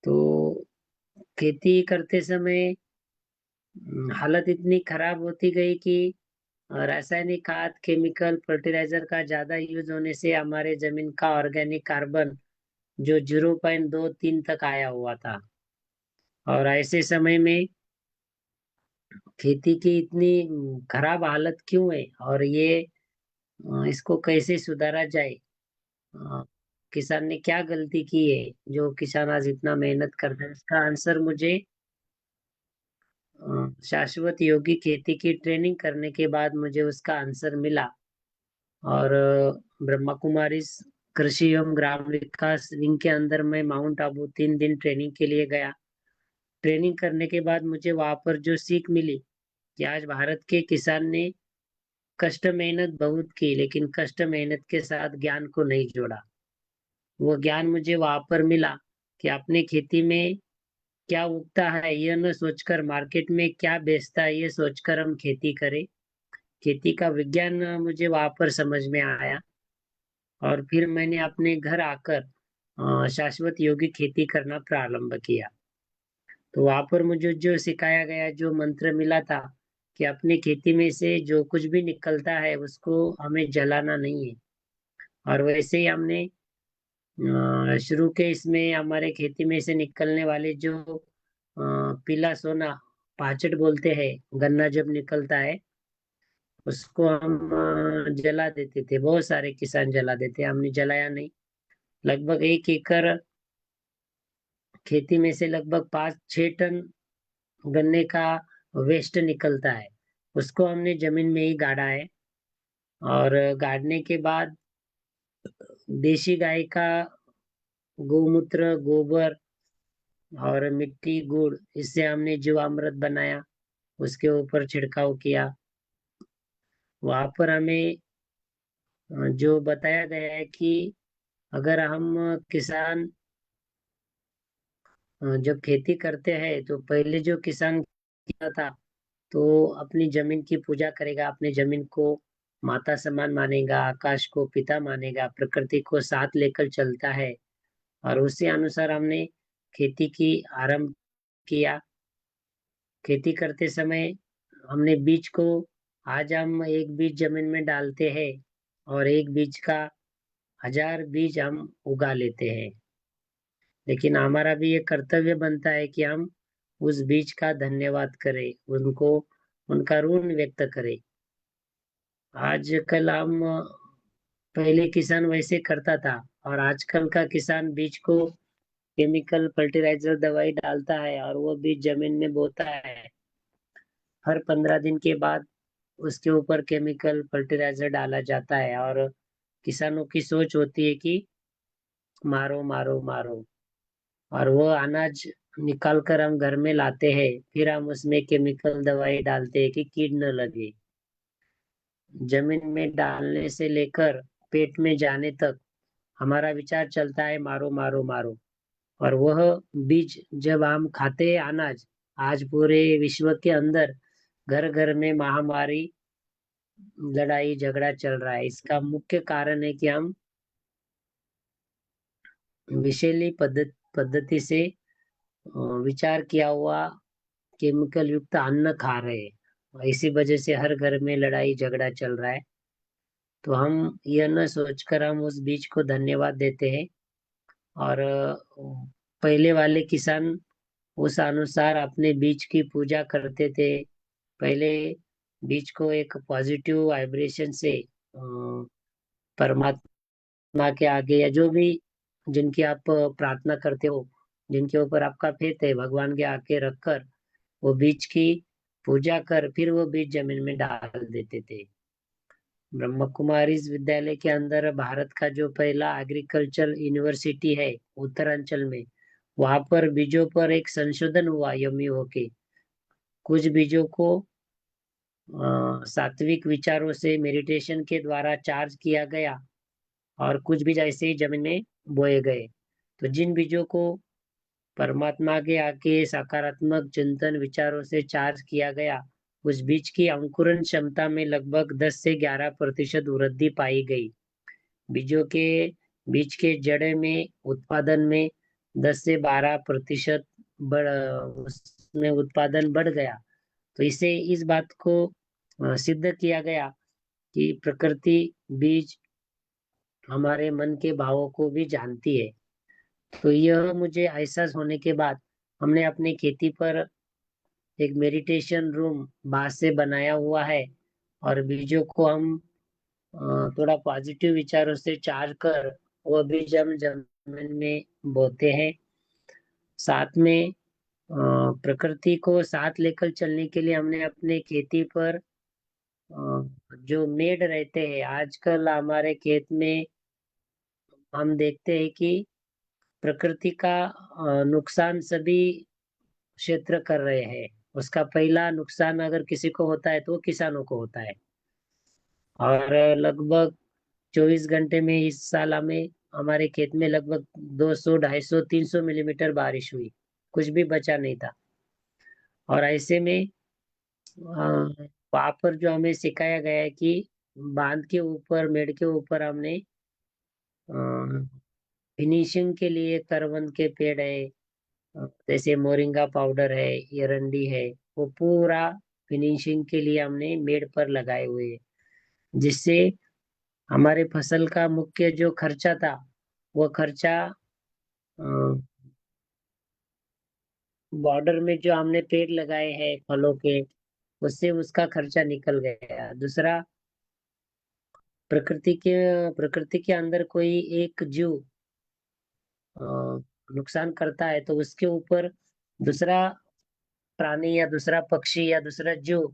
तो खेती करते समय हालत इतनी खराब होती गई कि रासायनिक खाद केमिकल फर्टिलाइजर का ज्यादा यूज होने से हमारे जमीन का ऑर्गेनिक कार्बन जो 0.23 तक आया हुआ था। और ऐसे समय में खेती की इतनी खराब हालत क्यों है, और ये इसको कैसे सुधारा जाए? अ, किसान ने क्या गलती की है जो किसान आज इतना मेहनत करता है? इसका आंसर मुझे शाश्वत योगी खेती की ट्रेनिंग करने के बाद मुझे उसका आंसर मिला। और ब्रह्मा कुमारी कृषि एवं ग्राम विकास विंग के अंदर मैं माउंट आबू 3 दिन ट्रेनिंग के लिए गया। ट्रेनिंग करने के बाद मुझे वहां पर जो सीख मिली कि आज भारत के किसान ने कष्ट मेहनत बहुत की, लेकिन कष्ट मेहनत के साथ ज्ञान को नहीं जोड़ा। वो ज्ञान मुझे वहां पर मिला कि अपने खेती में क्या उगता है यह न सोचकर, मार्केट में क्या बेचता है ये सोचकर हम खेती करें। खेती का विज्ञान मुझे वहां पर समझ में आया। और फिर मैंने अपने घर आकर शाश्वत योगी खेती करना प्रारंभ किया। तो वहां पर मुझे जो सिखाया गया, जो मंत्र मिला था कि अपनी खेती में से जो कुछ भी निकलता है उसको हमें जलाना नहीं है। और वैसे ही हमने शुरू के इसमें हमारे खेती में से निकलने वाले जो पीला सोना पाचट बोलते हैं, गन्ना जब निकलता है उसको हम जला देते थे। बहुत सारे किसान जला देते, हमने जलाया नहीं। लगभग 1 एकड़ खेती में से लगभग 5-6 टन गन्ने का वेस्ट निकलता है, उसको हमने जमीन में ही गाड़ा है। और गाड़ने के बाद देशी गाय का गोमूत्र, गोबर और मिट्टी, गुड़, इससे हमने जीवामृत बनाया, उसके ऊपर छिड़काव किया। वहां पर हमें जो बताया गया है कि अगर हम किसान जब खेती करते हैं तो पहले जो किसान किया था तो अपनी जमीन की पूजा करेगा, अपनी जमीन को माता समान मानेगा, आकाश को पिता मानेगा, प्रकृति को साथ लेकर चलता है। और उसी अनुसार हमने खेती की आरंभ किया। खेती करते समय हमने बीज को, आज हम एक बीज जमीन में डालते हैं और एक बीज का 1000 बीज हम उगा लेते हैं। लेकिन हमारा भी ये कर्तव्य बनता है कि हम उस बीज का धन्यवाद करें, उनको, उनका ऋण व्यक्त करें। आजकल हम, पहले किसान वैसे करता था और आजकल का किसान बीज को केमिकल फर्टिलाइजर दवाई डालता है और वो बीज जमीन में बोता है। हर 15 दिन के बाद उसके ऊपर केमिकल फर्टिलाइजर डाला जाता है और किसानों की सोच होती है कि मारो मारो मारो। और वो अनाज निकाल कर हम घर में लाते हैं, फिर हम उसमें केमिकल दवाई डालते हैं कि कीड़ न लगे। जमीन में डालने से लेकर पेट में जाने तक हमारा विचार चलता है मारो मारो मारो। और वह बीज जब हम खाते हैं अनाज, आज पूरे विश्व के अंदर घर घर में महामारी, लड़ाई झगड़ा चल रहा है। इसका मुख्य कारण है कि हम विषैली पद्धति से विचार किया हुआ केमिकल युक्त अन्न खा रहे हैं। इसी वजह से हर घर में लड़ाई झगड़ा चल रहा है। तो हम यह न सोचकर हम उस बीज को धन्यवाद देते हैं। और पहले वाले किसान उस अनुसार अपने बीज की पूजा करते थे। पहले बीज को एक पॉजिटिव वाइब्रेशन से परमात्मा के आगे, या जो भी जिनकी आप प्रार्थना करते हो, जिनके ऊपर आपका फेथ है, भगवान के आगे रखकर वो बीज की पूजा कर फिर वो बीज जमीन में डाल देते थे। ब्रह्म कुमारी विद्यालय के अंदर भारत का जो पहला एग्रीकल्चर यूनिवर्सिटी है उत्तरांचल में, वहां पर बीजों पर एक संशोधन हुआ यमी होके। कुछ बीजों को सात्विक विचारों से मेडिटेशन के द्वारा चार्ज किया गया और कुछ बीज ऐसे ही जमीन में बोए गए। तो जिन बीजों को परमात्मा के आके सकारात्मक चिंतन विचारों से चार्ज किया गया, उस बीज की अंकुरण क्षमता में लगभग 10 से 11% वृद्धि पाई गई। बीज के जड़े में उत्पादन में 10 से 12% उसमें उत्पादन बढ़ गया। तो इसे इस बात को सिद्ध किया गया कि प्रकृति बीज हमारे मन के भावों को भी जानती है। तो यह मुझे एहसास होने के बाद हमने अपने खेती पर एक मेडिटेशन रूम बांस से बनाया हुआ है और बीजों को हम थोड़ा पॉजिटिव विचारों से चार्ज कर वो बीज हम जमीन में बोते हैं। साथ में प्रकृति को साथ लेकर चलने के लिए हमने अपने खेती पर जो मेड रहते हैं, आजकल हमारे खेत में हम देखते हैं कि प्रकृति का नुकसान सभी क्षेत्र कर रहे हैं। उसका पहला नुकसान अगर किसी को होता है तो वो किसानों को होता है। और लगभग 24 घंटे में इस साल हमें हमारे खेत में लगभग 200, 250, 300 मिलीमीटर बारिश हुई, कुछ भी बचा नहीं था। और ऐसे में वहां पर जो हमें सिखाया गया है कि बांध के ऊपर, मेड़ के ऊपर हमने फिनिशिंग के लिए करवंद के पेड़ है, जैसे मोरिंगा पाउडर है, एरंडी है, वो पूरा फिनिशिंग के लिए हमने मेड़ पर लगाए हुए हैं, जिससे हमारे फसल का मुख्य जो खर्चा था वो खर्चा बॉर्डर में जो हमने पेड़ लगाए हैं फलों के, उससे उसका खर्चा निकल गया। दूसरा, प्रकृति के अंदर कोई एक जीव नुकसान करता है तो उसके ऊपर दूसरा प्राणी या दूसरा पक्षी या दूसरा जीव,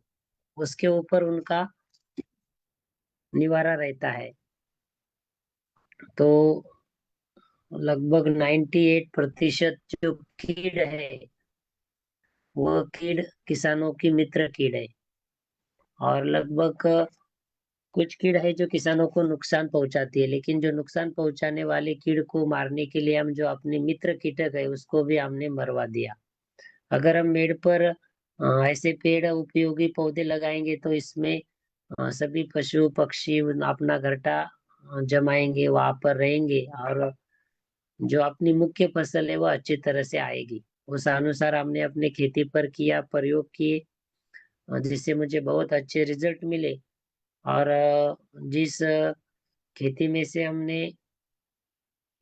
उसके ऊपर उनका निवारा रहता है। तो लगभग 98% जो कीड़ है वो कीड़ किसानों की मित्र कीड़ है। और लगभग कुछ कीड़ है जो किसानों को नुकसान पहुंचाती है, लेकिन जो नुकसान पहुंचाने वाले कीड़ को मारने के लिए हम जो अपने मित्र कीटक है उसको भी हमने मरवा दिया। अगर हम मेड़ पर ऐसे पेड़ उपयोगी पौधे लगाएंगे तो इसमें सभी पशु पक्षी अपना घरटा जमाएंगे, वहां पर रहेंगे और जो अपनी मुख्य फसल है वो अच्छी तरह से आएगी। उस अनुसार हमने अपने खेती पर किया, प्रयोग किए, जिससे मुझे बहुत अच्छे रिजल्ट मिले। और जिस खेती में से हमने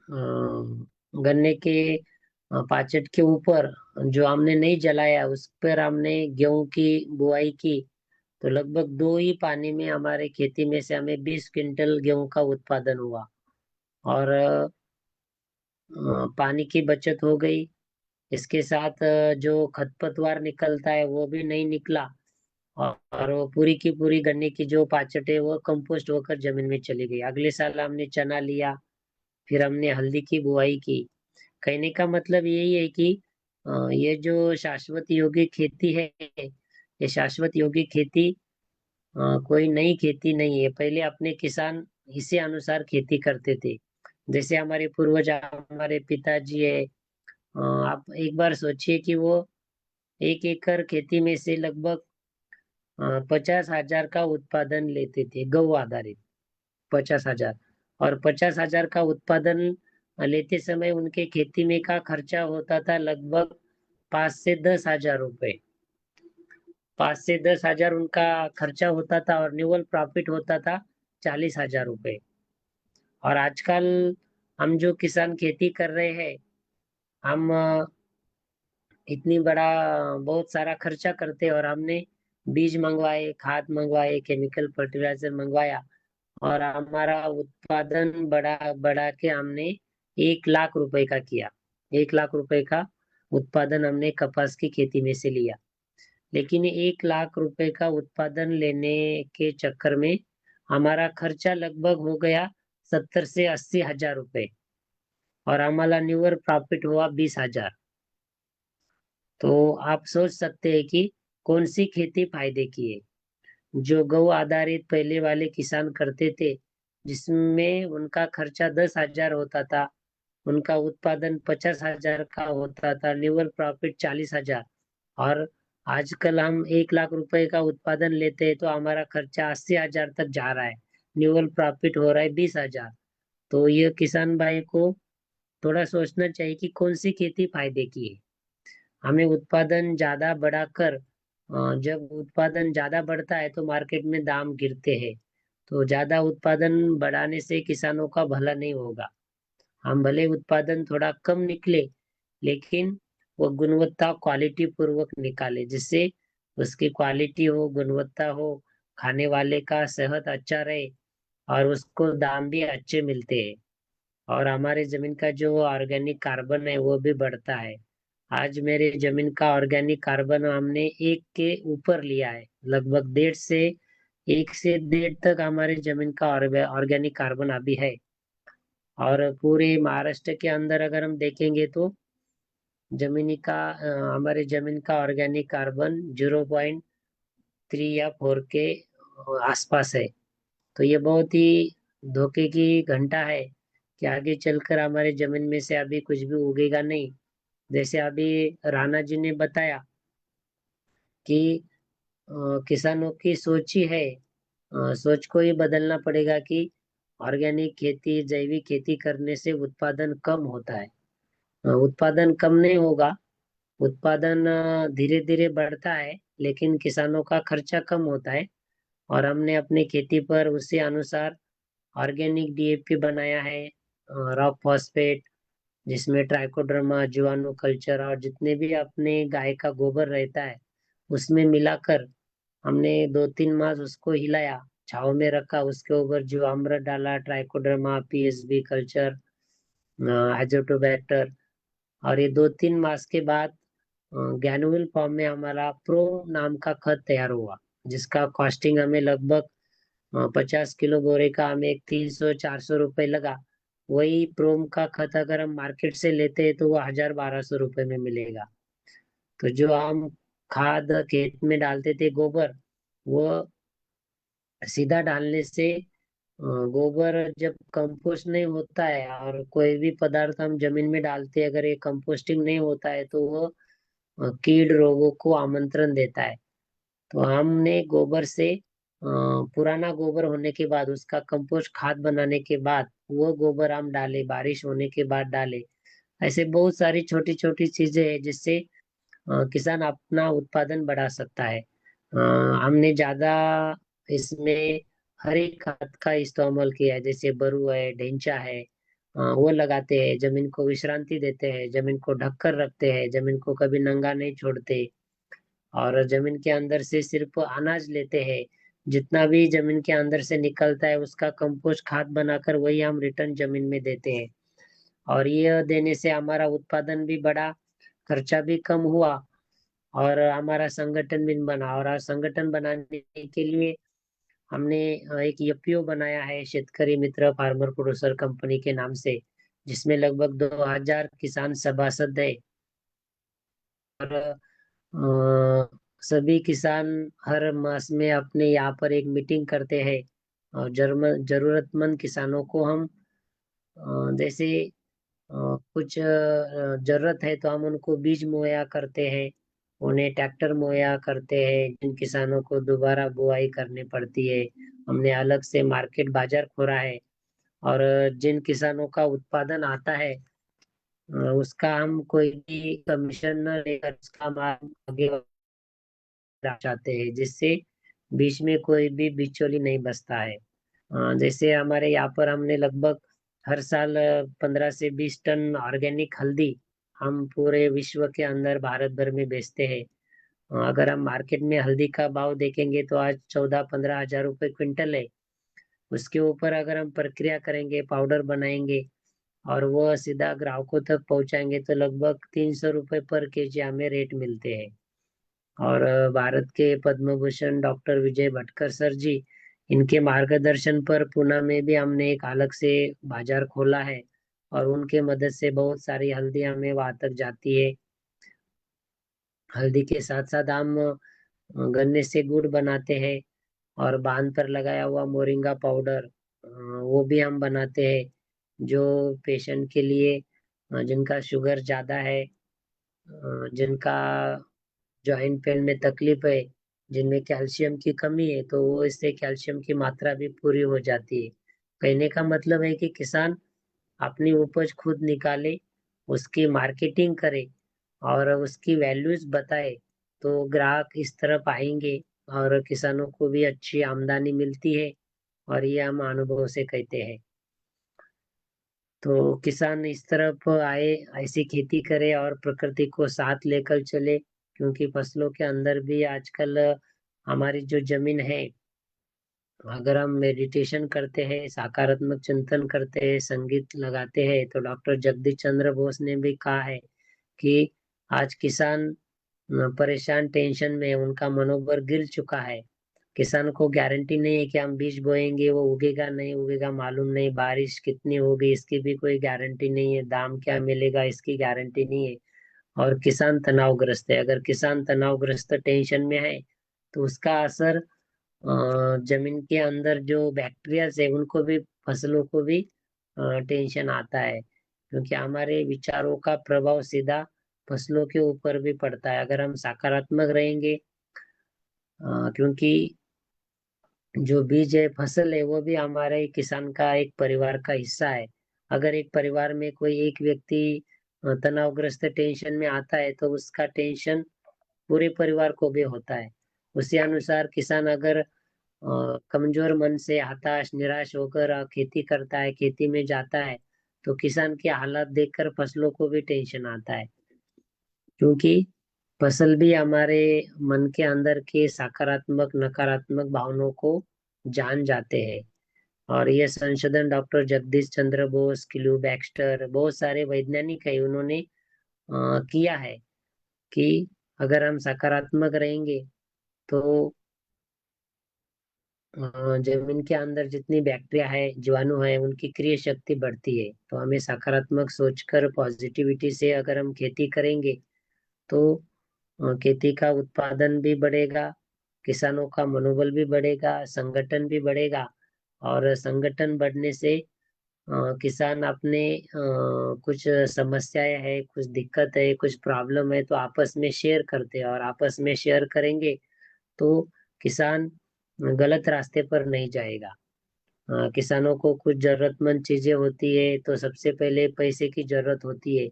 गन्ने के पाचट के ऊपर जो हमने नहीं जलाया उस पर हमने गेहूं की बुआई की, तो लगभग 2 ही पानी में हमारे खेती में से हमें 20 क्विंटल गेहूं का उत्पादन हुआ। और पानी की बचत हो गई। इसके साथ जो खरपतवार निकलता है वो भी नहीं निकला और वो पूरी की पूरी गन्ने की जो पाचट है वो कंपोस्ट होकर जमीन में चली गई। अगले साल हमने चना लिया, फिर हमने हल्दी की बुआई की। कहने का मतलब यही है कि ये जो शाश्वत योगी खेती है, ये शाश्वत योगी खेती कोई नई खेती नहीं है। पहले अपने किसान इसी अनुसार खेती करते थे, जैसे हमारे पूर्वज, हमारे पिताजी है। आप एक बार सोचिए कि वो 1 एकड़ खेती में से लगभग 50,000 का उत्पादन लेते थे, गौ आधारित 50,000। और 50,000 का उत्पादन लेते समय उनके खेती में का खर्चा होता था लगभग 5 से 10 हजार रुपए। 5 से 10 हजार उनका खर्चा होता था और निवल प्रॉफिट होता था 40,000 रुपए। और आजकल हम जो किसान खेती कर रहे हैं, हम इतनी बड़ा बहुत सारा खर्चा करते और हमने बीज मंगवाए, खाद मंगवाए, केमिकल फर्टिलाइजर मंगवाया और हमारा उत्पादन बढ़ा बढ़ा के हमने 1 लाख रुपए का किया। 1 लाख रुपए का उत्पादन हमने कपास की खेती में से लिया। लेकिन 1 लाख रुपए का उत्पादन लेने के चक्कर में हमारा खर्चा लगभग हो गया 70 से 80 हजार रुपए और हमारा निवर प्रॉफिट हुआ 20 हजार। तो आप सोच सकते हैं कि कौन सी खेती फायदे की है। जो गौ आधारित पहले वाले किसान करते थे, जिसमें उनका खर्चा 10 हजार होता था, उनका उत्पादन 50 हजार का होता था, निवल प्रॉफिट 40 हजार। और आजकल हम 1 लाख रुपए का उत्पादन लेते हैं तो हमारा खर्चा 80 हजार तक जा रहा है, निवल प्रॉफिट हो रहा है 20 हजार। तो ये किसान भाई को थोड़ा सोचना चाहिए कि कौन सी खेती फायदे की है। हमें उत्पादन ज्यादा बढ़ाकर जब उत्पादन ज्यादा बढ़ता है तो मार्केट में दाम गिरते हैं। तो ज्यादा उत्पादन बढ़ाने से किसानों का भला नहीं होगा। हम भले उत्पादन थोड़ा कम निकले, लेकिन वो गुणवत्ता क्वालिटी पूर्वक निकाले, जिससे उसकी क्वालिटी हो, गुणवत्ता हो, खाने वाले का सेहत अच्छा रहे और उसको दाम भी अच्छे मिलते हैं। और हमारे जमीन का जो ऑर्गेनिक कार्बन है वो भी बढ़ता है। आज मेरे जमीन का ऑर्गेनिक कार्बन हमने 1 के ऊपर लिया है, लगभग 1.5 से 1 तक हमारे जमीन का ऑर्गेनिक कार्बन अभी है। और पूरे महाराष्ट्र के अंदर अगर हम देखेंगे तो हमारे जमीन का ऑर्गेनिक कार्बन 0.3 या 4 के आसपास है। तो ये बहुत ही धोखे की घंटा है कि आगे चलकर हमारे जमीन में से अभी कुछ भी उगेगा नहीं। जैसे अभी राणा जी ने बताया कि अ, किसानों की सोच ही है, सोच को ही बदलना पड़ेगा कि ऑर्गेनिक खेती, जैविक खेती करने से उत्पादन कम होता है। उत्पादन कम नहीं होगा, उत्पादन धीरे धीरे बढ़ता है, लेकिन किसानों का खर्चा कम होता है। और हमने अपनी खेती पर उसी अनुसार ऑर्गेनिक डीएपी बनाया है, रॉक फॉस्फेट, जिसमें ट्राइकोडर्मा, जीवाणु कल्चर और जितने भी अपने गाय का गोबर रहता है उसमें मिलाकर हमने 2-3 मास उसको हिलाया, छाव में रखा, उसके ऊपर जीवामृत डाला, ट्राइकोडर्मा, पीएसबी कल्चर, एजोटोबैक्टर। और ये 2-3 मास के बाद ग्रैन्युअल फॉर्म में हमारा प्रो नाम का खत तैयार हुआ, जिसका कॉस्टिंग हमें लगभग 50 किलो बोरे का हमें 300-400 रुपये लगा। वही प्रोम का खत अगर हम मार्केट से लेते हैं तो वो 1000-1200 रुपये में मिलेगा। तो जो हम खाद खेत में डालते थे गोबर, वो सीधा डालने से गोबर जब कंपोस्ट नहीं होता है और कोई भी पदार्थ हम जमीन में डालते हैं, अगर ये कंपोस्टिंग नहीं होता है तो वो कीड़ रोगों को आमंत्रण देता है। तो हमने गोबर से पुराना गोबर होने के बाद उसका कंपोस्ट खाद बनाने के बाद वो गोबर हम डाले, बारिश होने के बाद डाले। ऐसे बहुत सारी छोटी छोटी चीजें हैं जिससे किसान अपना उत्पादन बढ़ा सकता है। हमने ज्यादा इसमें हरे खाद का इस्तेमाल किया है, जैसे बरू है, ढेंचा है, वो लगाते हैं, जमीन को विश्रांति देते हैं, जमीन को ढक कर रखते हैं, जमीन को कभी नंगा नहीं छोड़ते। और जमीन के अंदर से सिर्फ अनाज लेते हैं, जितना भी जमीन के अंदर से निकलता है उसका कंपोस्ट खाद बनाकर वही हम रिटर्न जमीन में देते हैं। और ये देने से हमारा उत्पादन भी बढ़ा, खर्चा भी कम हुआ और हमारा संगठन भी बना। और संगठन बनाने के लिए हमने एक एफपीओ बनाया है, Shetkari Mitra farmer producer company के नाम से, जिसमें लगभग 2000 किसान सभासद है। और सभी किसान हर मास में अपने यहाँ पर एक मीटिंग करते हैं और जरूरतमंद किसानों को हम जैसे कुछ जरूरत है तो हम उनको बीज मुहैया करते हैं, उन्हें ट्रैक्टर मुहैया करते हैं जिन किसानों को दोबारा बुआई करनी पड़ती है। हमने अलग से मार्केट बाजार खोला है। और जिन किसानों का उत्पादन आता है उसका हम कोई भी कमीशन न लेकर उसका माल आगे बढ़ाना चाहते हैं, जिससे बीच में कोई भी बिचौली नहीं बचता है। जैसे हमारे यहाँ पर हमने लगभग हर साल 15 से 20 टन ऑर्गेनिक हल्दी हम पूरे विश्व के अंदर भारत भर में बेचते हैं। अगर हम मार्केट में हल्दी का भाव देखेंगे तो आज 14-15 हजार रुपये क्विंटल है। उसके ऊपर अगर हम प्रक्रिया करेंगे, पाउडर बनाएंगे और वो सीधा ग्राहकों तक पहुंचाएंगे तो लगभग 300 रुपये पर केजी हमें रेट मिलते हैं। और भारत के पद्म भूषण डॉक्टर विजय भटकर सर जी, इनके मार्गदर्शन पर पुणे में भी हमने एक अलग से बाजार खोला है और उनके मदद से बहुत सारी हल्दी हमें वहां तक जाती है। हल्दी के साथ साथ हम गन्ने से गुड़ बनाते हैं और बांध पर लगाया हुआ मोरिंगा पाउडर वो भी हम बनाते हैं, जो पेशेंट के लिए जिनका शुगर ज्यादा है, जिनका जॉइंट पेन में तकलीफ है, जिनमें कैल्शियम की कमी है, तो वो इससे कैल्शियम की मात्रा भी पूरी हो जाती है। कहने का मतलब है कि किसान अपनी उपज खुद निकाले, उसकी मार्केटिंग करे और उसकी वैल्यूज बताए, तो ग्राहक इस तरफ आएंगे और किसानों को भी अच्छी आमदनी मिलती है। और ये हम अनुभव से कहते हैं। तो किसान इस तरफ आए, ऐसी खेती करे और प्रकृति को साथ लेकर चले, क्योंकि फसलों के अंदर भी आजकल हमारी जो जमीन है, अगर हम मेडिटेशन करते हैं, सकारात्मक चिंतन करते हैं, संगीत लगाते हैं, तो डॉक्टर जगदीश चंद्र बोस ने भी कहा है कि आज किसान परेशान, टेंशन में, उनका मनोबल गिर चुका है। किसान को गारंटी नहीं है कि हम बीज बोएंगे वो उगेगा नहीं उगेगा मालूम नहीं, बारिश कितनी होगी इसकी भी कोई गारंटी नहीं है, दाम क्या मिलेगा इसकी गारंटी नहीं है। और किसान तनावग्रस्त है। अगर किसान तनावग्रस्त टेंशन में है, तो उसका असर जमीन के अंदर जो बैक्टीरियाज है उनको भी, फसलों को भी टेंशन आता है, क्योंकि हमारे विचारों का प्रभाव सीधा फसलों के ऊपर भी पड़ता है। अगर हम सकारात्मक रहेंगे, क्योंकि जो बीज है, फसल है, वो भी हमारे किसान का एक परिवार का हिस्सा है। अगर एक परिवार में कोई एक व्यक्ति तनावग्रस्त टेंशन में आता है, तो उसका टेंशन पूरे परिवार को भी होता है। उसी अनुसार किसान अगर कमजोर मन से, हताश निराश होकर खेती करता है, खेती में जाता है, तो किसान की हालत देखकर फसलों को भी टेंशन आता है, क्योंकि फसल भी हमारे मन के अंदर के सकारात्मक नकारात्मक भावनाओं को जान जाते हैं। और ये संशोधन doctor Jagdish Chandra Bose, clue Baxter, बहुत सारे वैज्ञानिक है, उन्होंने किया है कि अगर हम सकारात्मक रहेंगे, तो जमीन के अंदर जितनी बैक्टीरिया है, जीवाणु है, उनकी क्रिया शक्ति बढ़ती है। तो हमें सकारात्मक सोचकर, पॉजिटिविटी से अगर हम खेती करेंगे, तो खेती का उत्पादन भी बढ़ेगा, किसानों का मनोबल भी बढ़ेगा, संगठन भी बढ़ेगा। और संगठन बढ़ने से किसान अपने कुछ समस्याएं है, कुछ दिक्कत है, कुछ प्रॉब्लम है, तो आपस में शेयर करते हैं, और आपस में शेयर करेंगे तो किसान गलत रास्ते पर नहीं जाएगा। किसानों को कुछ जरूरतमंद चीजें होती है, तो सबसे पहले पैसे की जरूरत होती है।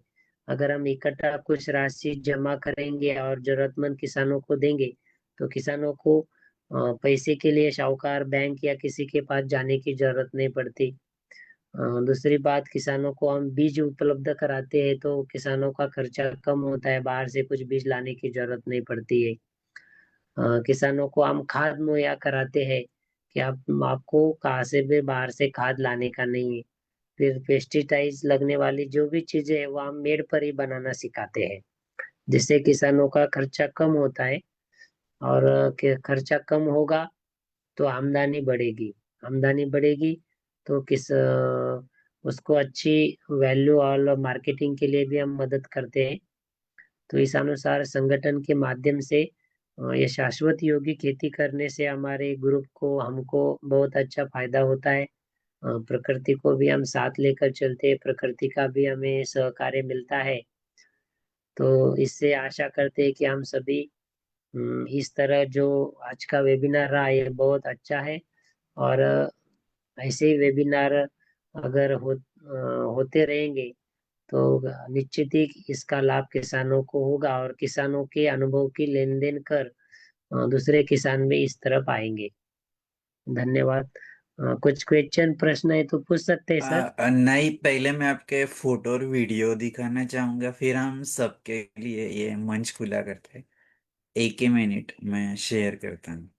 अगर हम इकट्ठा कुछ राशि जमा करेंगे और जरूरतमंद किसानों को देंगे, तो किसानों को पैसे के लिए साहूकार, बैंक या किसी के पास जाने की जरूरत नहीं पड़ती। दूसरी बात, किसानों को हम बीज उपलब्ध कराते हैं, तो किसानों का खर्चा कम होता है, बाहर से कुछ बीज लाने की जरूरत नहीं पड़ती है। किसानों को हम खाद मुहैया कराते हैं कि आपको कहाँ से भी बाहर से खाद लाने का नहीं है। फिर पेस्टिसाइड्स लगने वाली जो भी चीजें हैं, वो हम मेड़ पर ही बनाना सिखाते हैं, जिससे किसानों का खर्चा कम होता है। और खर्चा कम होगा तो आमदनी बढ़ेगी, आमदनी बढ़ेगी तो उसको अच्छी वैल्यू और मार्केटिंग के लिए भी हम मदद करते हैं। तो इस अनुसार संगठन के माध्यम से ये शाश्वत योगी खेती करने से हमारे ग्रुप को, हमको बहुत अच्छा फायदा होता है। प्रकृति को भी हम साथ लेकर चलते हैं, प्रकृति का भी हमें सहकार्य मिलता है। तो इससे आशा करते हैं कि हम सभी इस तरह जो आज का वेबिनार रहा, ये बहुत अच्छा है। और ऐसे ही वेबिनार अगर होते रहेंगे, तो निश्चित ही इसका लाभ किसानों को होगा, और किसानों के अनुभव की लेन देन कर दूसरे किसान भी इस तरफ आएंगे। धन्यवाद। कुछ क्वेश्चन प्रश्न है तो पूछ सकते हैं सर। नहीं, पहले मैं आपके फोटो और वीडियो दिखाना चाहूंगा, फिर हम सबके लिए ये मंच खुला करते हैं। एक ही मिनट में शेयर करता हूँ।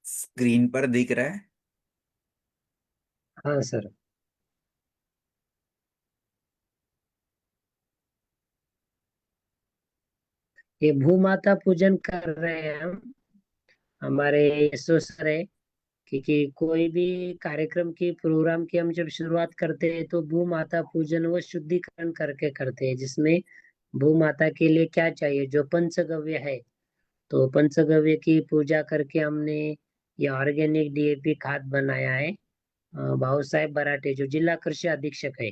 स्क्रीन पर दिख रहा है? हाँ सर। ये भूमाता पूजन कर रहे हैं हम, हमारे यशो सर है, क्योंकि कोई भी कार्यक्रम की, प्रोग्राम की हम जब शुरुआत करते हैं, तो भू माता पूजन व शुद्धिकरण करके करते हैं, जिसमें भू माता के लिए क्या चाहिए, जो पंचगव्य है, तो पंचगव्य की पूजा करके हमने ये ऑर्गेनिक डीएपी खाद बनाया है। भाऊ साहेब बराटे जो जिला कृषि अधीक्षक है,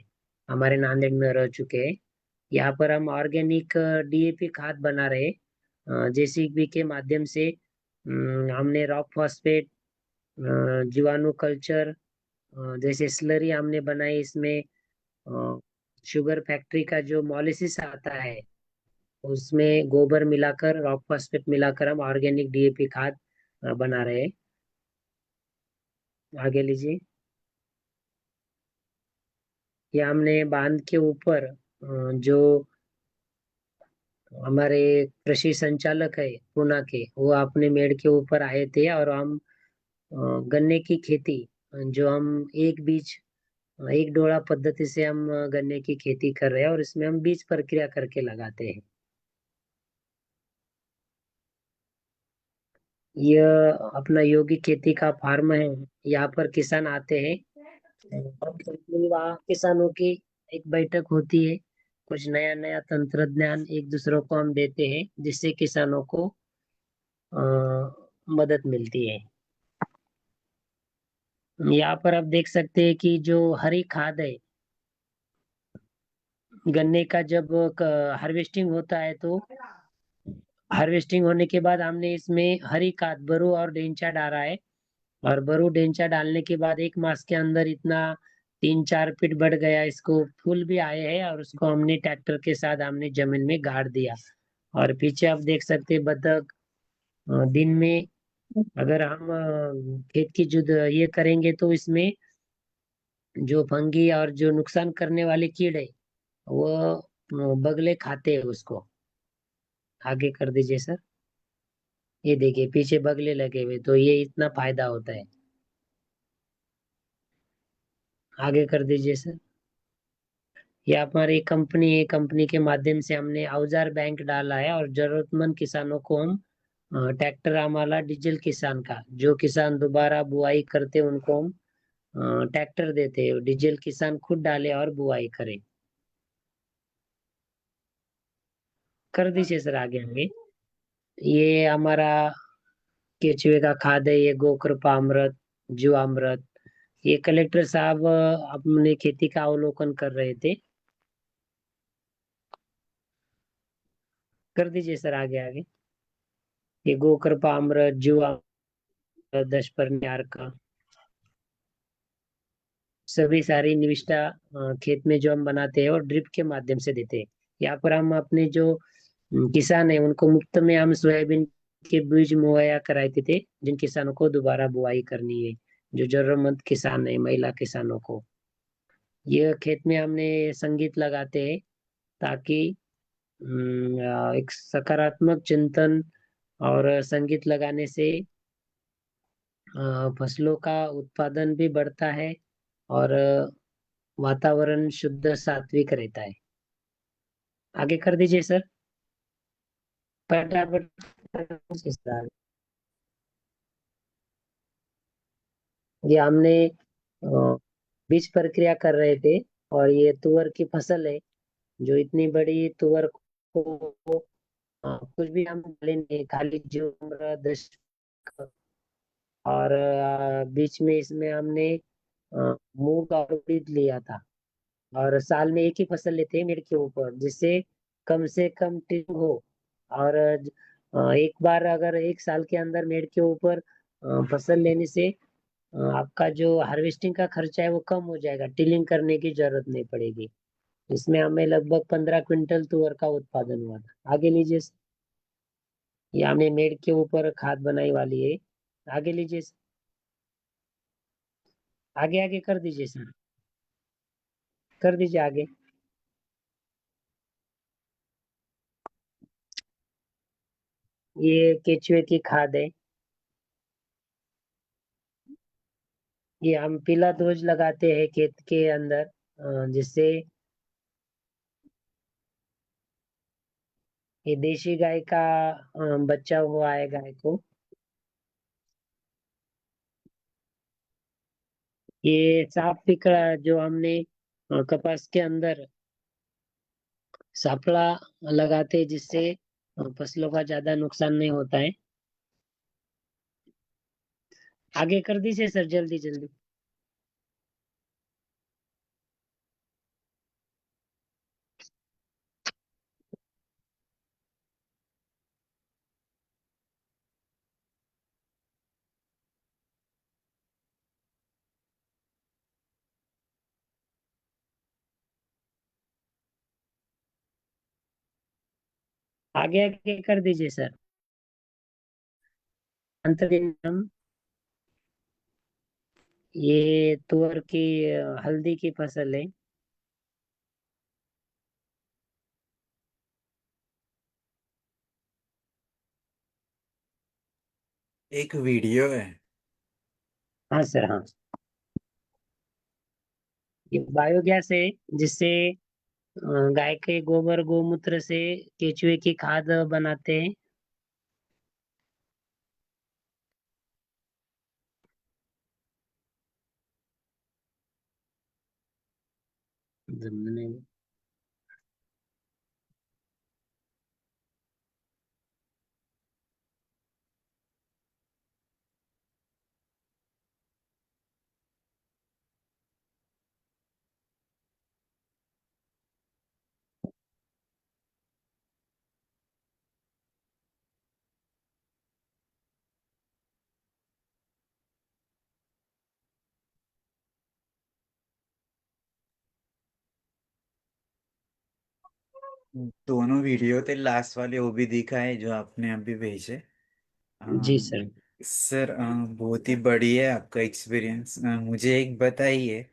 हमारे नांदेड़ में रह चुके हैं, यहाँ पर हम ऑर्गेनिक डीएपी खाद बना रहे हैं। जेसीबी के माध्यम से हमने रॉक फॉस्फेट, जीवाणु कल्चर, जैसे स्लरी हमने बनाई। इसमें शुगर फैक्ट्री का जो मॉलिसिस आता है उसमें गोबर मिलाकर, रॉक फॉस्फेट मिलाकर हम ऑर्गेनिक डीएपी खाद बना रहे हैं। आगे लीजिए। ये हमने बांध के ऊपर जो हमारे कृषि संचालक है पूना के, वो अपने मेड़ के ऊपर आए थे और हम गन्ने की खेती, जो हम एक बीज, एक डोला पद्धति से हम गन्ने की खेती कर रहे हैं और इसमें हम बीज प्रक्रिया करके लगाते हैं। यह अपना योगी खेती का फार्म है। यहाँ पर किसान आते हैं और वहाँ किसानों की एक बैठक होती है। कुछ नया नया तंत्रज्ञान एक दूसरों को हम देते हैं जिससे किसानों को अ, मदद मिलती है। यहाँ पर आप देख सकते हैं कि जो हरी खाद है, गन्ने का जब हार्वेस्टिंग होता है तो हार्वेस्टिंग होने के बाद हमने इसमें हरी खाद बरू और डेंचा डाला है। और बरू डेंचा डालने के बाद 1 मास के अंदर इतना 3-4 फीट बढ़ गया, इसको फूल भी आए हैं और उसको हमने ट्रैक्टर के साथ हमने जमीन में गाड़ दिया। और पीछे आप देख सकते हैं बतख। दिन में अगर हम खेत की जुद ये करेंगे तो इसमें जो फंगी और जो नुकसान करने वाले कीड़े, वो बगले खाते हैं उसको। आगे कर दीजिए सर। ये देखिए पीछे बगले लगे हुए, तो ये इतना फायदा होता है। आगे कर दीजिए सर। ये हमारी कंपनी है, कंपनी के माध्यम से हमने औजार बैंक डाला है और जरूरतमंद किसानों को हम ट्रैक्टर हमारा डीजल किसान का, जो किसान दोबारा बुआई करते हैं उनको हम ट्रैक्टर देते हैं। डीजल किसान खुद डाले और बुआई करे। कर दीजिए सर आगे आगे। ये हमारा केचुए का खाद है, ये गोकृपा अमृत, जीवामृत। ये कलेक्टर साहब अपने खेती का अवलोकन कर रहे थे। कर दीजिए सर आगे आगे। ये गोकृपा अमृत, जीवामृत, 10 पर का सभी सारी निविष्ठा खेत में जो हम बनाते हैं और ड्रिप के माध्यम से देते हैं। यहाँ पर हम अपने जो किसान है उनको मुफ्त में हम सोयाबीन के बीज मुहैया कराते थे, जिन किसानों को दोबारा बुआई करनी है, जो जरूरतमंद किसान है, महिला किसानों को। ये खेत में हमने संगीत लगाते हैं ताकि एक सकारात्मक चिंतन, और संगीत लगाने से फसलों का उत्पादन भी बढ़ता है और वातावरण शुद्ध सात्विक रहता है। आगे कर दीजिए सर। फटाफट। ये हमने बीज प्रक्रिया कर रहे थे और ये तुअर की फसल है। जो इतनी बड़ी तुअर को कुछ भी हम डाले नहीं, खाली जो हमारा 10 और बीच में इसमें हमने मूंग और उड़द लिया था। और साल में एक ही फसल लेते हैं मेड़ के ऊपर, जिससे कम से कम टिंग हो। और एक बार अगर 1 साल के अंदर मेड़ के ऊपर फसल लेने से आपका जो हार्वेस्टिंग का खर्चा है वो कम हो जाएगा, टिलिंग करने की जरूरत नहीं पड़ेगी। इसमें हमें लगभग 15 क्विंटल तुअर का उत्पादन हुआ था। आगे लीजिए। ये हमने मेड़ के ऊपर खाद बनाई वाली है। आगे लीजिए। आगे आगे कर दीजिए सर। कर दीजिए आगे। ये केचुए की खाद है। ये हम पीला ध्वज लगाते हैं खेत के अंदर, जिससे ये देशी गाय का बच्चा हुआ है गाय को। ये साफ पिकड़ा जो हमने कपास के अंदर सापड़ा लगाते हैं, जिससे फसलों का ज्यादा नुकसान नहीं होता है। आगे कर दीजिए सर जल्दी जल्दी। आगे आगे कर दीजिए सर। अंतरिम, ये तुअर की हल्दी की फसल है। एक वीडियो है। हाँ सर, हाँ। ये बायोगैस है, जिससे गाय के गोबर गोमूत्र से केचुए की खाद बनाते हैं। जमने- दोनों वीडियो थे, लास्ट वाले वो भी दिखा है जो आपने अभी भेजे। जी अम, सर। सर, बहुत ही बढ़िया है आपका एक्सपीरियंस। मुझे एक बताइए,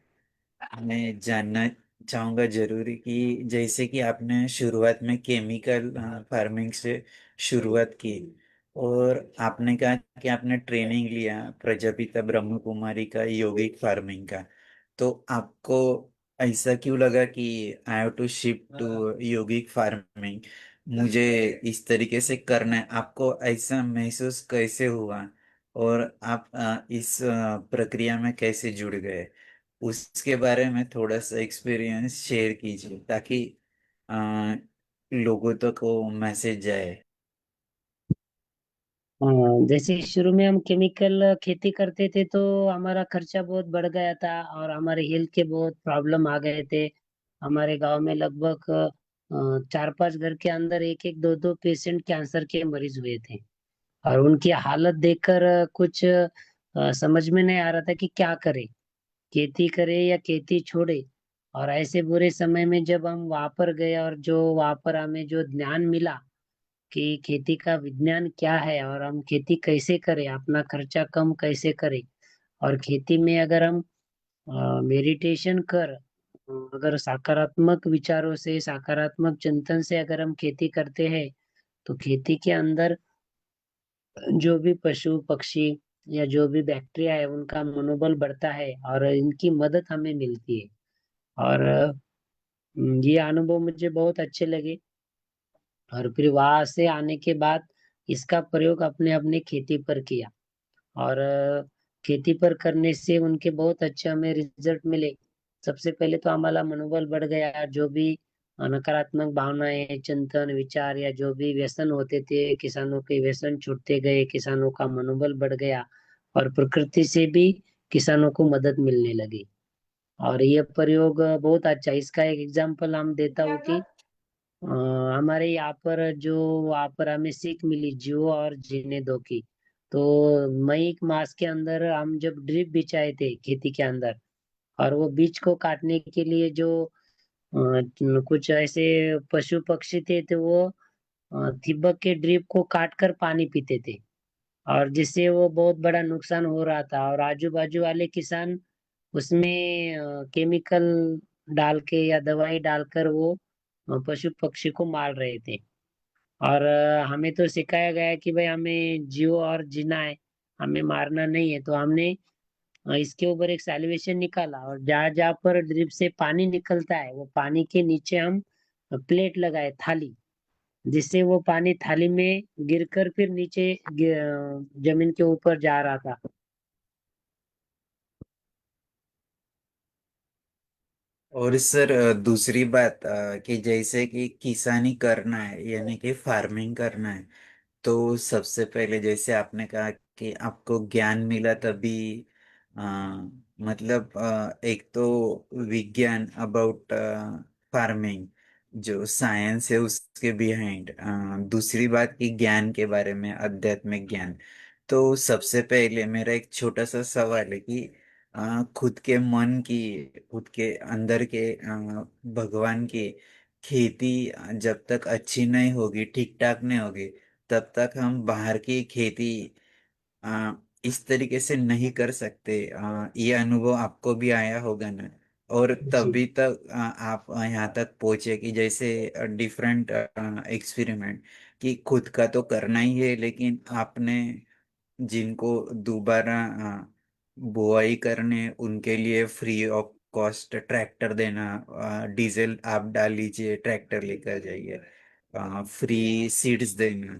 मैं जानना चाहूँगा जरूरी कि जैसे कि आपने शुरुआत में केमिकल फार्मिंग से शुरुआत की, और आपने कहा कि आपने ट्रेनिंग लिया प्रजापिता ब्रह्म कुमारी का यौगिक फार्मिंग का, तो आपको ऐसा क्यों लगा कि I have to shift to यौगिक फार्मिंग, मुझे इस तरीके से करना है? आपको ऐसा महसूस कैसे हुआ, और आप इस प्रक्रिया में कैसे जुड़ गए, उसके बारे में थोड़ा सा एक्सपीरियंस शेयर कीजिए, ताकि आ, लोगों तक वो मैसेज जाए। जैसे शुरू में हम केमिकल खेती करते थे तो हमारा खर्चा बहुत बढ़ गया था और हमारे हेल्थ के बहुत प्रॉब्लम आ गए थे। हमारे गांव में लगभग 4-5 घर के अंदर एक एक दो दो पेशेंट कैंसर के मरीज हुए थे। और उनकी हालत देखकर कुछ समझ में नहीं आ रहा था कि क्या करे, खेती करे या खेती छोड़े। और ऐसे बुरे समय में जब हम वहां पर गए और जो वहां पर हमें जो ज्ञान मिला कि खेती का विज्ञान क्या है और हम खेती कैसे करें, अपना खर्चा कम कैसे करें, और खेती में अगर हम मेडिटेशन कर, अगर सकारात्मक विचारों से सकारात्मक चिंतन से अगर हम खेती करते हैं, तो खेती के अंदर जो भी पशु पक्षी या जो भी बैक्टीरिया है उनका मनोबल बढ़ता है और इनकी मदद हमें मिलती है। और ये अनुभव मुझे बहुत अच्छे लगे। और फिर वहां से आने के बाद इसका प्रयोग अपने अपने खेती पर किया। और खेती पर करने से उनके बहुत अच्छे हमें रिजल्ट मिले। सबसे पहले तो हमारा मनोबल बढ़ गया, जो भी नकारात्मक भावनाएं चिंतन विचार या जो भी व्यसन होते थे किसानों के व्यसन छूटते गए, किसानों का मनोबल बढ़ गया और प्रकृति से भी किसानों को मदद मिलने लगी। और ये प्रयोग बहुत अच्छा है। इसका एक एग्जांपल हम देता हूँ कि अ, हमारे यहाँ पर जो वहाँ पर हमें सीख मिली जियो और जीने दो की। तो मई मास के अंदर हम जब ड्रिप बिछाए थे खेती के अंदर, और वो बीज को काटने के लिए जो कुछ ऐसे पशु पक्षी थे तो वो तिब्बत के ड्रिप को काट कर पानी पीते थे, और जिससे वो बहुत बड़ा नुकसान हो रहा था। और आजू बाजू वाले किसान उसमें केमिकल डाल के या दवाई डालकर वो पशु पक्षी को मार रहे थे। और हमें तो सिखाया गया है कि भाई हमें जियो और जीना है, हमें मारना नहीं है। तो हमने इसके ऊपर एक सैल्यूएशन निकाला, और जहाँ जहाँ पर ड्रिप से पानी निकलता है वो पानी के नीचे हम प्लेट लगाए, थाली, जिससे वो पानी थाली में गिरकर फिर नीचे जमीन के ऊपर जा रहा था। और सर, दूसरी बात, कि जैसे कि किसानी करना है यानी कि फार्मिंग करना है, तो सबसे पहले जैसे आपने कहा कि आपको ज्ञान मिला तभी, अ, मतलब एक तो विज्ञान अबाउट फार्मिंग, जो साइंस है उसके बिहाइंड, दूसरी बात कि ज्ञान के बारे में आध्यात्मिक ज्ञान। तो सबसे पहले मेरा एक छोटा सा सवाल है कि खुद के मन की, खुद के अंदर के भगवान की खेती जब तक अच्छी नहीं होगी, ठीक ठाक नहीं होगी, तब तक हम बाहर की खेती आ, इस तरीके से नहीं कर सकते। ये अनुभव आपको भी आया होगा ना। और जी। तभी तक आप यहाँ तक पहुंचे कि जैसे डिफरेंट एक्सपेरिमेंट कि खुद का तो करना ही है, लेकिन आपने जिनको दोबारा बुआई करने उनके लिए फ्री ऑफ कॉस्ट ट्रैक्टर देना, डीजल आप डाल लीजिए, ट्रैक्टर लेकर जाइए, फ्री सीड्स देना।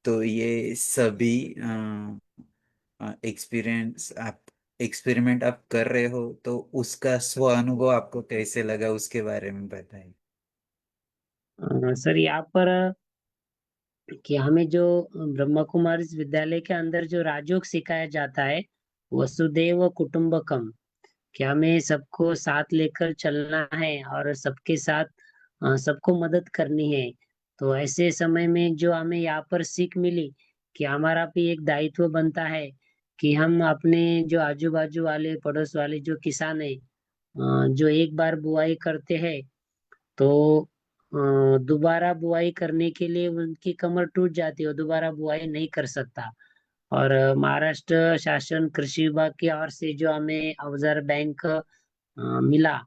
तो ये सभी एक्सपेरिमेंट आप कर रहे हो, तो उसका स्व अनुभव आपको कैसे लगा उसके बारे में बताइए। सर यहाँ पर कि हमें जो ब्रह्मा कुमारी विद्यालय के अंदर जो राजयोग सिखाया जाता है, वसुदेव कुटुंबकम, कि हमें सबको साथ लेकर चलना है और सबके साथ सबको मदद करनी है। तो ऐसे समय में जो हमें यहाँ पर सीख मिली कि हमारा भी एक दायित्व बनता है कि हम अपने जो आजू बाजू वाले पड़ोस वाले जो किसान है, जो एक बार बुआई करते हैं, तो दोबारा बुआई करने के लिए उनकी कमर टूट जाती है, वो दोबारा बुआई नहीं कर सकता। और महाराष्ट्र शासन कृषि विभाग की ओर से जो हमें औजार बैंक मिला,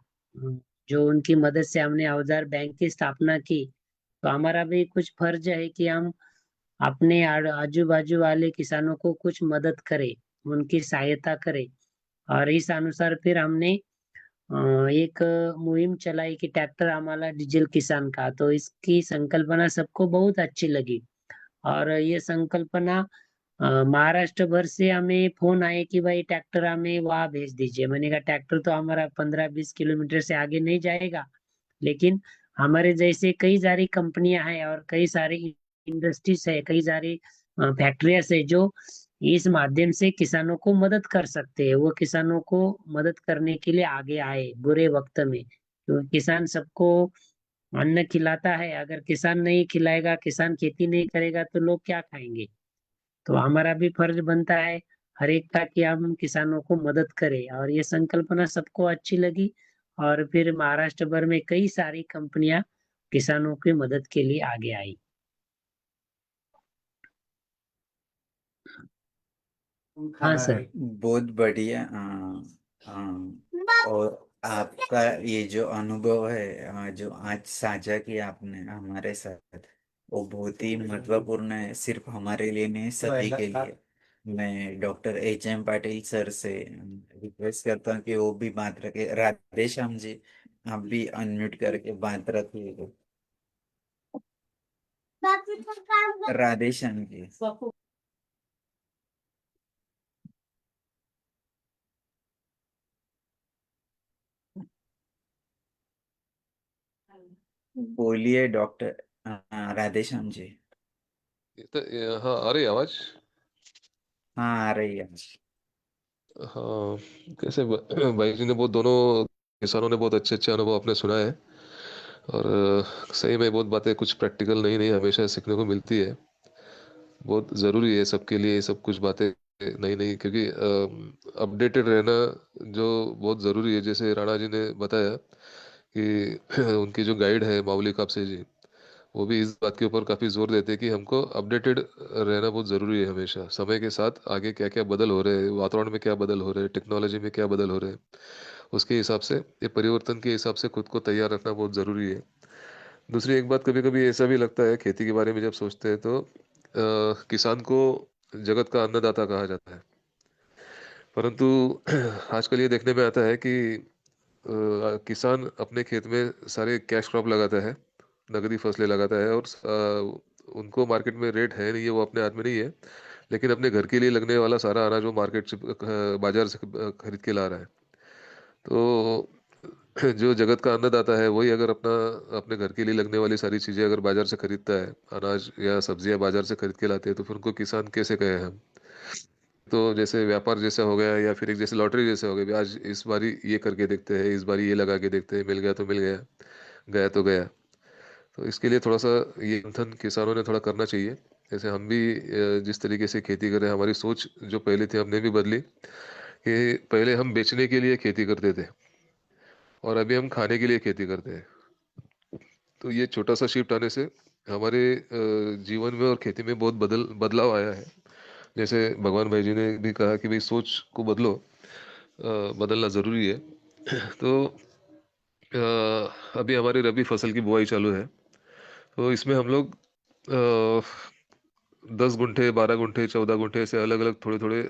जो उनकी मदद से हमने औजार बैंक की स्थापना की। तो हमारा भी कुछ फर्ज है कि हम अपने आजू बाजू वाले किसानों को कुछ मदद करें, उनकी सहायता करें। और इस अनुसार फिर हमने अ, एक मुहिम चलाई कि ट्रैक्टर हमारा डीजल किसान का। तो इसकी संकल्पना सबको बहुत अच्छी लगी। और ये संकल्पना महाराष्ट्र भर से हमें फोन आए कि भाई ट्रैक्टर हमें वहाँ भेज दीजिए। मैंने कहा ट्रैक्टर तो हमारा 15-20 किलोमीटर से आगे नहीं जाएगा, लेकिन हमारे जैसे कई सारी कंपनियां हैं और कई सारी इंडस्ट्रीज है, कई सारी फैक्ट्रियां है जो इस माध्यम से किसानों को मदद कर सकते हैं। वो किसानों को मदद करने के लिए आगे आए बुरे वक्त में, क्योंकि किसान सबको अन्न खिलाता है। अगर किसान नहीं खिलाएगा, किसान खेती नहीं करेगा, तो लोग क्या खाएंगे। तो हमारा भी फर्ज बनता है हर एक का कि हम किसानों को मदद करें। और ये संकल्पना सबको अच्छी लगी, और फिर महाराष्ट्र भर में कई सारी कंपनियां किसानों की मदद के लिए आगे आई। हाँ सर। बहुत बढ़िया। और आपका ये जो अनुभव है, जो आज साझा किया आपने हमारे साथ, वो बहुत ही महत्वपूर्ण है, सिर्फ हमारे लिए नहीं, सभी के लिए। मैं doctor H M Patil sir से रिक्वेस्ट करता हूँ कि वो भी बात रखे। राधे श्याम जी, आप भी अनम्यूट करके बात रखिए। राधे श्याम जी। बोलिए डॉक्टर राधे श्याम जी। हाँ आ रही है आवाज। हाँ, आ रही है। हाँ कैसे भाई जी ने बहुत दोनों किसानों ने बहुत अच्छे अच्छे अनुभव अपने सुनाए हैं। और सही में बहुत बातें कुछ प्रैक्टिकल नई नई हमेशा सीखने को मिलती है। बहुत ज़रूरी है सबके लिए ये सब कुछ बातें नई नई, क्योंकि अपडेटेड रहना जो बहुत ज़रूरी है। जैसे राणा जी ने बताया कि उनकी जो गाइड है माऊली कापसे जी, वो भी इस बात के ऊपर काफ़ी जोर देते हैं कि हमको अपडेटेड रहना बहुत ज़रूरी है हमेशा। समय के साथ आगे क्या क्या बदल हो रहे हैं, वातावरण में क्या बदल हो रहे हैं, टेक्नोलॉजी में क्या बदल हो रहे हैं, उसके हिसाब से ये परिवर्तन के हिसाब से खुद को तैयार रखना बहुत ज़रूरी है। दूसरी एक बात, कभी कभी ऐसा भी लगता है खेती के बारे में जब सोचते हैं तो किसान को जगत का अन्नदाता कहा जाता है। परंतु आजकल ये देखने में आता है कि किसान अपने खेत में सारे कैश क्रॉप लगाता है, नगदी फसलें लगाता है, और उनको मार्केट में रेट है नहीं है, वो अपने हाथ में नहीं है। लेकिन अपने घर के लिए लगने वाला सारा अनाज वो मार्केट से बाजार से खरीद के ला रहा है। तो जो जगत का अन्नदाता है वही अगर अपना अपने घर के लिए लगने वाली सारी चीज़ें अगर बाजार से खरीदता है, अनाज या सब्जियां बाजार से खरीद के लाते हैं, तो फिर उनको किसान कैसे कहें हम। तो जैसे व्यापार जैसा हो गया, या फिर एक जैसे लॉटरी जैसे हो गया, आज इस बारी ये करके देखते हैं, इस बारी ये लगा के देखते हैं, मिल गया तो मिल गया, गया तो गया। तो इसके लिए थोड़ा सा ये मंथन किसानों ने थोड़ा करना चाहिए। जैसे हम भी जिस तरीके से खेती कर रहे हैं, हमारी सोच जो पहले थी हमने भी बदली कि पहले हम बेचने के लिए खेती करते थे और अभी हम खाने के लिए खेती करते हैं। तो ये छोटा सा शिफ्ट आने से हमारे जीवन में और खेती में बहुत बदलाव आया है। जैसे भगवान भाई जी ने भी कहा कि भाई सोच को बदलो, बदलना ज़रूरी है। तो अभी हमारी रबी फसल की बुआई चालू है। तो इसमें हम लोग 10 गुंठे, 12 गुंठे, 14 गुंठे ऐसे अलग अलग थोड़े थोड़े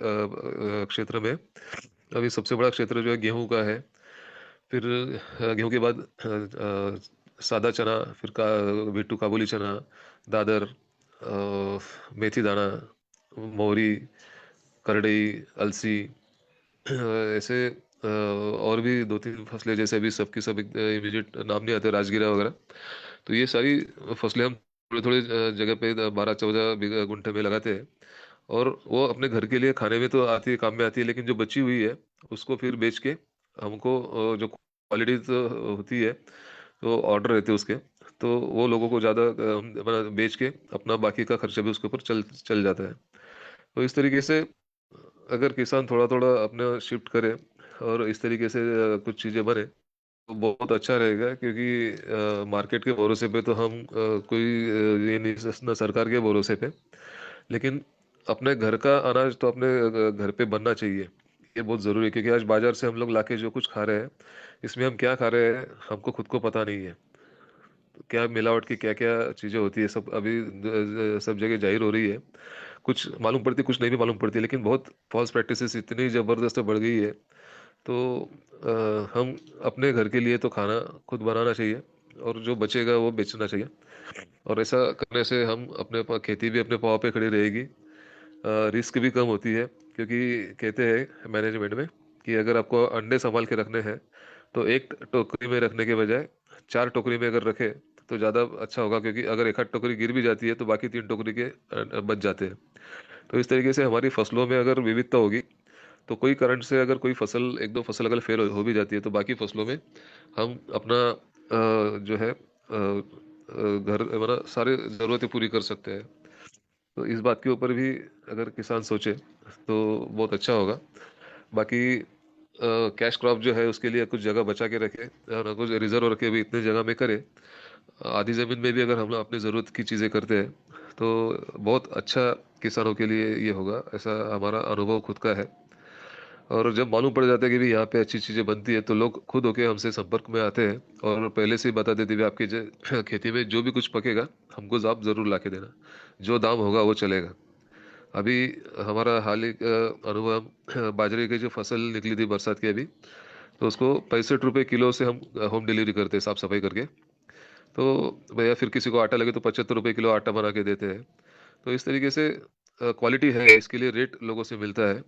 क्षेत्र में, अभी सबसे बड़ा क्षेत्र जो है गेहूं का है। फिर गेहूं के बाद सादा चना, फिर बिट्टू काबुली चना, दादर, मेथी दाना, मोहरी, करडई, अलसी, ऐसे और भी 2-3 फसलें, जैसे अभी सबकी सब इमीडिएट नाम नहीं आते, राजगीरा वगैरह। तो ये सारी फसलें हम थोड़े थोड़े जगह पे 12-14 गुंठे में लगाते हैं। और वो अपने घर के लिए खाने में तो आती है, काम में आती है, लेकिन जो बची हुई है उसको फिर बेच के हमको जो क्वालिटी तो होती है, तो ऑर्डर रहते हैं उसके, तो वो लोगों को ज़्यादा बेच के अपना बाकी का खर्चा भी उसके ऊपर चल चल जाता है। तो इस तरीके से अगर किसान थोड़ा थोड़ा अपना शिफ्ट करे और इस तरीके से कुछ चीज़ें बने तो बहुत अच्छा रहेगा। क्योंकि मार्केट के भरोसे पे तो हम कोई ये नहीं, ना सरकार के भरोसे पे, लेकिन अपने घर का अनाज तो अपने घर पे बनना चाहिए। ये बहुत ज़रूरी है, क्योंकि आज बाजार से हम लोग लाके जो कुछ खा रहे हैं, इसमें हम क्या खा रहे हैं हमको खुद को पता नहीं है। तो क्या मिलावट की क्या क्या चीज़ें होती है, सब अभी सब जगह जाहिर हो रही है। कुछ मालूम पड़ती, कुछ नहीं भी मालूम पड़ती, लेकिन बहुत फॉल्स प्रैक्टिसेस इतनी ज़बरदस्त बढ़ गई है। तो हम अपने घर के लिए तो खाना खुद बनाना चाहिए, और जो बचेगा वो बेचना चाहिए। और ऐसा करने से हम खेती भी अपने पाँव पे खड़ी रहेगी, रिस्क भी कम होती है। क्योंकि कहते हैं मैनेजमेंट में कि अगर आपको अंडे संभाल के रखने हैं तो एक टोकरी में रखने के बजाय 4 टोकरी में अगर रखे तो ज़्यादा अच्छा होगा। क्योंकि अगर एक आध टोकरी गिर भी जाती है तो बाकी 3 टोकरी के बच जाते हैं। तो इस तरीके से हमारी फसलों में अगर विविधता होगी, तो कोई करंट से अगर कोई फसल, एक दो फसल अगर फेल हो भी जाती है, तो बाकी फसलों में हम अपना जो है घर मतलब सारे ज़रूरतें पूरी कर सकते हैं। तो इस बात के ऊपर भी अगर किसान सोचे तो बहुत अच्छा होगा। बाकी कैश क्रॉप जो है उसके लिए कुछ जगह बचा के रखे और कुछ रिजर्व रखे भी, इतने जगह में करे। आधी ज़मीन में भी अगर हम लोग अपनी ज़रूरत की चीज़ें करते हैं तो बहुत अच्छा किसानों के लिए ये होगा, ऐसा हमारा अनुभव खुद का है। और जब मालूम पड़ जाता है कि भी यहाँ पे अच्छी चीज़ें बनती है, तो लोग खुद होके हमसे संपर्क में आते हैं और पहले से ही बता देते हैं, आपकी खेती में जो भी कुछ पकेगा हमको आप ज़रूर ला के देना, जो दाम होगा वो चलेगा। अभी हमारा हाल ही अनुभव, बाजरे की जो फसल निकली थी बरसात की अभी, तो उसको 65 रुपये किलो से हम होम डिलीवरी करते हैं, साफ सफाई करके। तो भैया फिर किसी को आटा लगे तो 75 रुपये किलो आटा बना के देते हैं। तो इस तरीके से क्वालिटी है, इसके लिए रेट लोगों से मिलता है।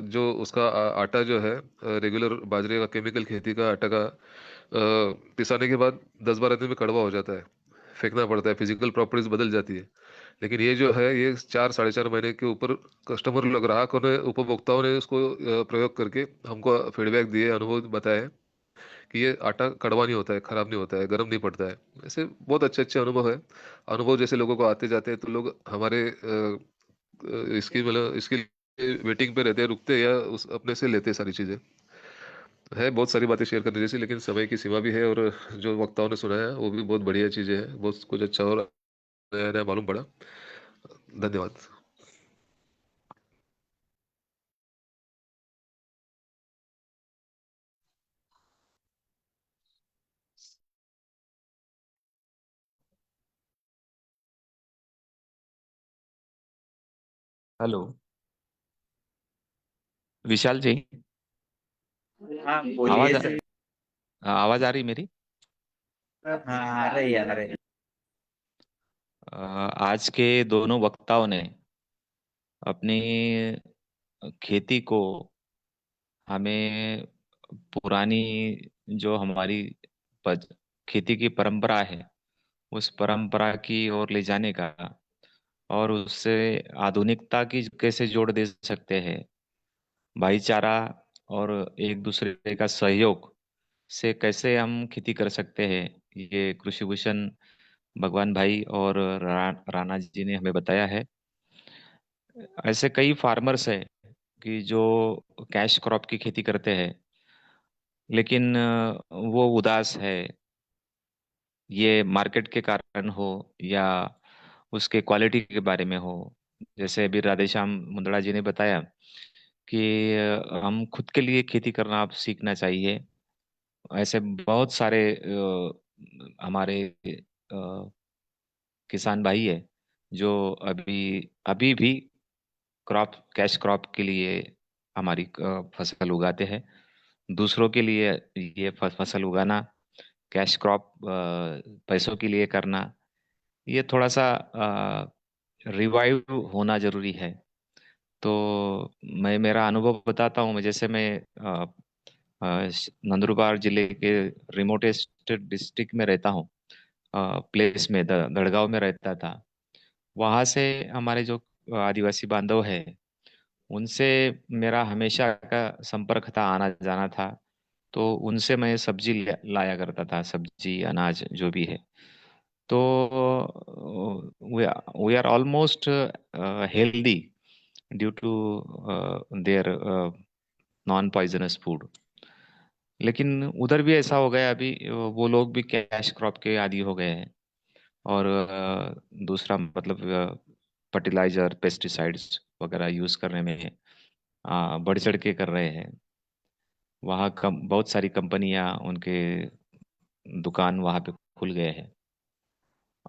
जो उसका आटा जो है, रेगुलर बाजरे का केमिकल खेती का आटा का पिसाने के बाद 10-12 दिन में कड़वा हो जाता है, फेंकना पड़ता है, फिजिकल प्रॉपर्टीज बदल जाती है। लेकिन ये जो है ये 4-4.5 महीने के ऊपर कस्टमर लोग, ग्राहकों ने, उपभोक्ताओं ने उसको प्रयोग करके हमको फीडबैक दिए, अनुभव बताए कि ये आटा कड़वा नहीं होता है, खराब नहीं होता है, गर्म नहीं पड़ता है। ऐसे बहुत अच्छे अच्छे अनुभव है। अनुभव जैसे लोगों को आते जाते हैं तो लोग हमारे इसकी मतलब इसके लिए वेटिंग पे रहते हैं, रुकते हैं, या उस अपने से लेते हैं सारी चीज़ें। है बहुत सारी बातें शेयर करने जैसी, लेकिन समय की सीमा भी है। और जो वक्ताओं ने सुनाया वो भी बहुत बढ़िया चीज़ें हैं, बहुत कुछ अच्छा और नया नया मालूम पड़ा। धन्यवाद। हेलो विशाल जी, हाँ बोलिए आवाज सर। आवाज आ रही मेरी? हाँ आ रही आ रही। आज के दोनों वक्ताओं ने अपनी खेती को हमें पुरानी जो हमारी पज, खेती की परंपरा है उस परंपरा की ओर ले जाने का, और उससे आधुनिकता की कैसे जोड़ दे सकते हैं, भाईचारा और एक दूसरे का सहयोग से कैसे हम खेती कर सकते हैं, ये कृषि भूषण भगवान भाई और राणा जी ने हमें बताया है। ऐसे कई फार्मर्स हैं कि जो कैश क्रॉप की खेती करते हैं, लेकिन वो उदास है, ये मार्केट के कारण हो या उसके क्वालिटी के बारे में हो। जैसे अभी राधेश्याम मुंदड़ा जी ने बताया कि हम खुद के लिए खेती करना आप सीखना चाहिए। ऐसे बहुत सारे हमारे किसान भाई है जो अभी अभी भी क्रॉप कैश क्रॉप के लिए हमारी फसल उगाते हैं। दूसरों के लिए ये फसल उगाना, कैश क्रॉप पैसों के लिए करना, ये थोड़ा सा रिवाइव होना जरूरी है। तो मैं मेरा अनुभव बताता हूँ। जैसे मैं नंदुरबार जिले के रिमोटेस्ट डिस्ट्रिक्ट में रहता हूँ, प्लेस में दड़गांव में रहता था। वहाँ से हमारे जो आदिवासी बांधव है, उनसे मेरा हमेशा का संपर्क था, आना जाना था। तो उनसे मैं सब्जी लाया करता था, सब्जी अनाज जो भी है। तो we are almost healthy due to their non poisonous food. लेकिन उधर भी ऐसा हो गया अभी, वो लोग भी कैश क्रॉप के आदी हो गए हैं। और दूसरा मतलब फर्टिलाइजर, पेस्टिसाइड्स वगैरह यूज करने में बढ़ चढ़ के कर रहे हैं। वहाँ बहुत सारी कंपनियां, उनके दुकान वहाँ पे खुल गए हैं।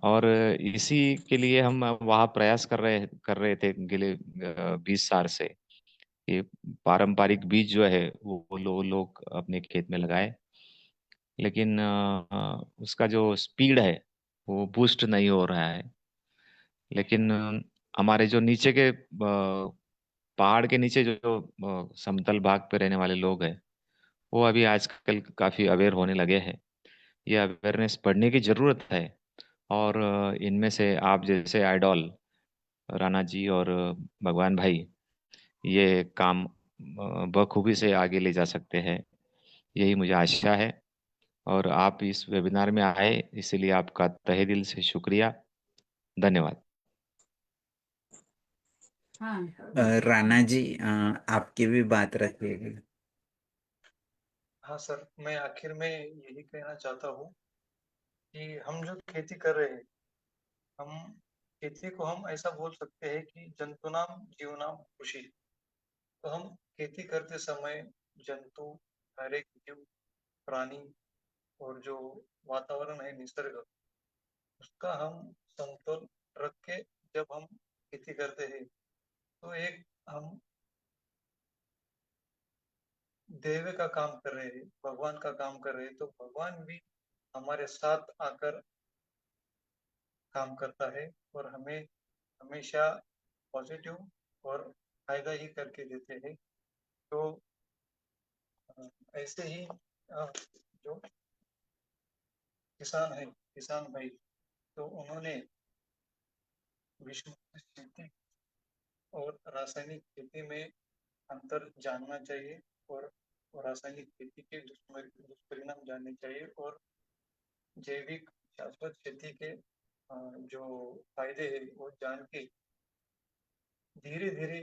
और इसी के लिए हम वहाँ प्रयास कर रहे थे अगले 20 साल से। ये पारंपरिक बीज जो है वो लोग अपने खेत में लगाए। लेकिन उसका जो स्पीड है वो बूस्ट नहीं हो रहा है। लेकिन हमारे जो नीचे के पहाड़ के नीचे जो समतल भाग पे रहने वाले लोग हैं, वो अभी आजकल काफी अवेयर होने लगे हैं। ये अवेयरनेस बढ़ने की जरूरत है। और इनमें से आप जैसे आइडॉल राणा जी और भगवान भाई ये काम बखूबी से आगे ले जा सकते हैं, यही मुझे आशा है। और आप इस वेबिनार में आए, इसीलिए आपका तहे दिल से शुक्रिया, धन्यवाद। राणा जी, आपकी भी बात रखिएगा। हाँ सर, मैं आखिर में यही कहना चाहता हूँ कि हम जो खेती कर रहे हैं, हम खेती को हम ऐसा बोल सकते हैं कि जंतुनाम जीवनाम कृषि। तो हम खेती करते समय जंतु, हर एक जीव, प्राणी और जो वातावरण है, निसर्ग, उसका हम समतोल रख के जब हम खेती करते हैं, तो एक हम देव का काम कर रहे हैं, भगवान का काम कर रहे हैं। तो भगवान भी हमारे साथ आकर काम करता है और हमें हमेशा पॉजिटिव और फायदा ही करके देते हैं। तो ऐसे ही जो किसान है, किसान भाई, तो उन्होंने विश्व खेती और रासायनिक खेती में अंतर जानना चाहिए और रासायनिक खेती के दुष्परिणाम जानने चाहिए और जैविक शाश्वत खेती के जो फायदे है वो जान के धीरे धीरे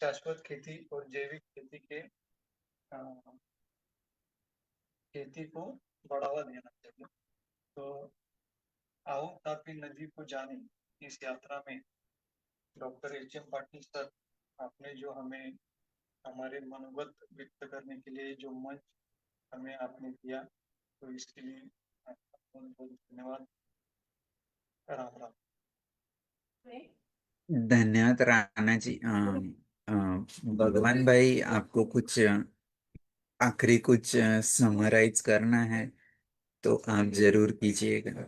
शाश्वत खेती और जैविक खेती के खेती को बढ़ावा देना चाहिए। तो आओ तापी नदी को जाने इस यात्रा में डॉक्टर एच.एम. पाटिल सर, आपने जो हमें हमारे मनोगत व्यक्त करने के लिए जो मंच हमें आपने दिया, तो इसके लिए आपका बहुत बहुत धन्यवाद। राम राम। धन्यवाद राणा जी। भगवान भाई, आपको कुछ आखिरी कुछ समराइज करना है तो आप जरूर कीजिएगा,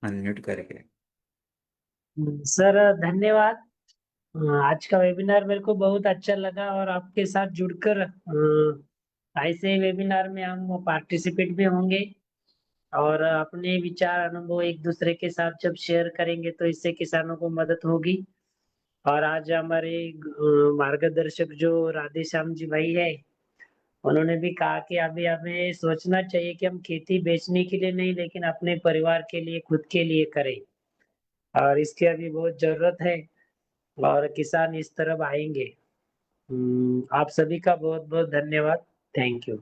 अनम्यूट करके। सर धन्यवाद। आज का वेबिनार मेरे को बहुत अच्छा लगा और आपके साथ जुड़कर ऐसे वेबिनार में हम पार्टिसिपेट भी होंगे और अपने विचार अनुभव एक दूसरे के साथ जब शेयर करेंगे तो इससे किसानों को मदद होगी। और आज हमारे मार्गदर्शक जो राधे श्याम जी भाई है, उन्होंने भी कहा कि अभी हमें सोचना चाहिए कि हम खेती बेचने के लिए नहीं लेकिन अपने परिवार के लिए, खुद के लिए करें, और इसकी अभी बहुत जरूरत है और किसान इस तरफ आएंगे। आप सभी का बहुत बहुत धन्यवाद। Thank you.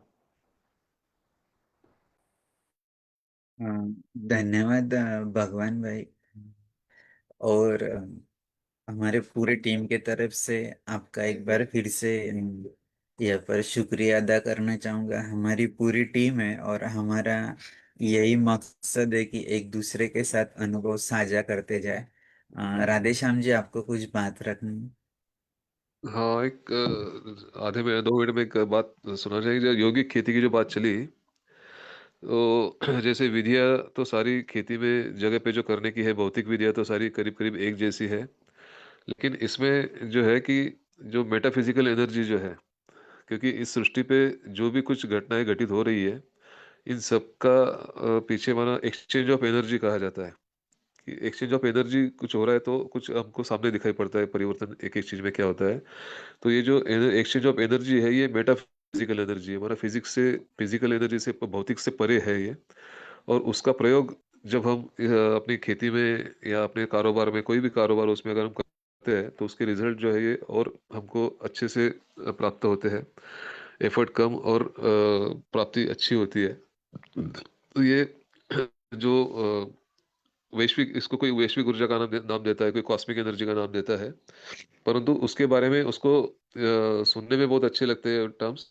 धन्यवाद भगवान भाई। और हमारे पूरे टीम के तरफ से आपका एक बार फिर से यह पर शुक्रिया अदा करना चाहूँगा। हमारी पूरी टीम है और हमारा यही मकसद है कि एक दूसरे के साथ अनुभव साझा करते जाए। राधे श्याम जी, आपको कुछ बात रखनी है? हाँ, एक आधे में 2 मिनट में एक बात सुना चाहिए। जो यौगिक खेती की जो बात चली, तो जैसे विधियाँ तो सारी खेती में जगह पे जो करने की है, भौतिक विधियाँ तो सारी करीब करीब एक जैसी है। लेकिन इसमें जो है कि जो मेटाफिजिकल एनर्जी जो है, क्योंकि इस सृष्टि पे जो भी कुछ घटनाएं घटित हो रही है, इन सब का पीछे माना एक्सचेंज ऑफ एनर्जी कहा जाता है। कि एक्सचेंज ऑफ एनर्जी कुछ हो रहा है तो कुछ हमको सामने दिखाई पड़ता है, परिवर्तन एक एक चीज में क्या होता है। तो ये जो एक्सचेंज ऑफ एनर्जी है, ये मेटाफिजिकल एनर्जी है, हमारा फिजिक्स से, फिजिकल एनर्जी से, भौतिक से परे है ये। और उसका प्रयोग जब हम अपनी खेती में या अपने कारोबार में, कोई भी कारोबार उसमें अगर हम करते हैं, तो उसके रिजल्ट जो है ये और हमको अच्छे से प्राप्त होते हैं। एफर्ट कम और प्राप्ति अच्छी होती है। तो ये जो वैश्विक, इसको कोई वैश्विक ऊर्जा का नाम देता है, कोई कॉस्मिक एनर्जी का नाम देता है। परंतु उसके बारे में, उसको सुनने में बहुत अच्छे लगते हैं टर्म्स,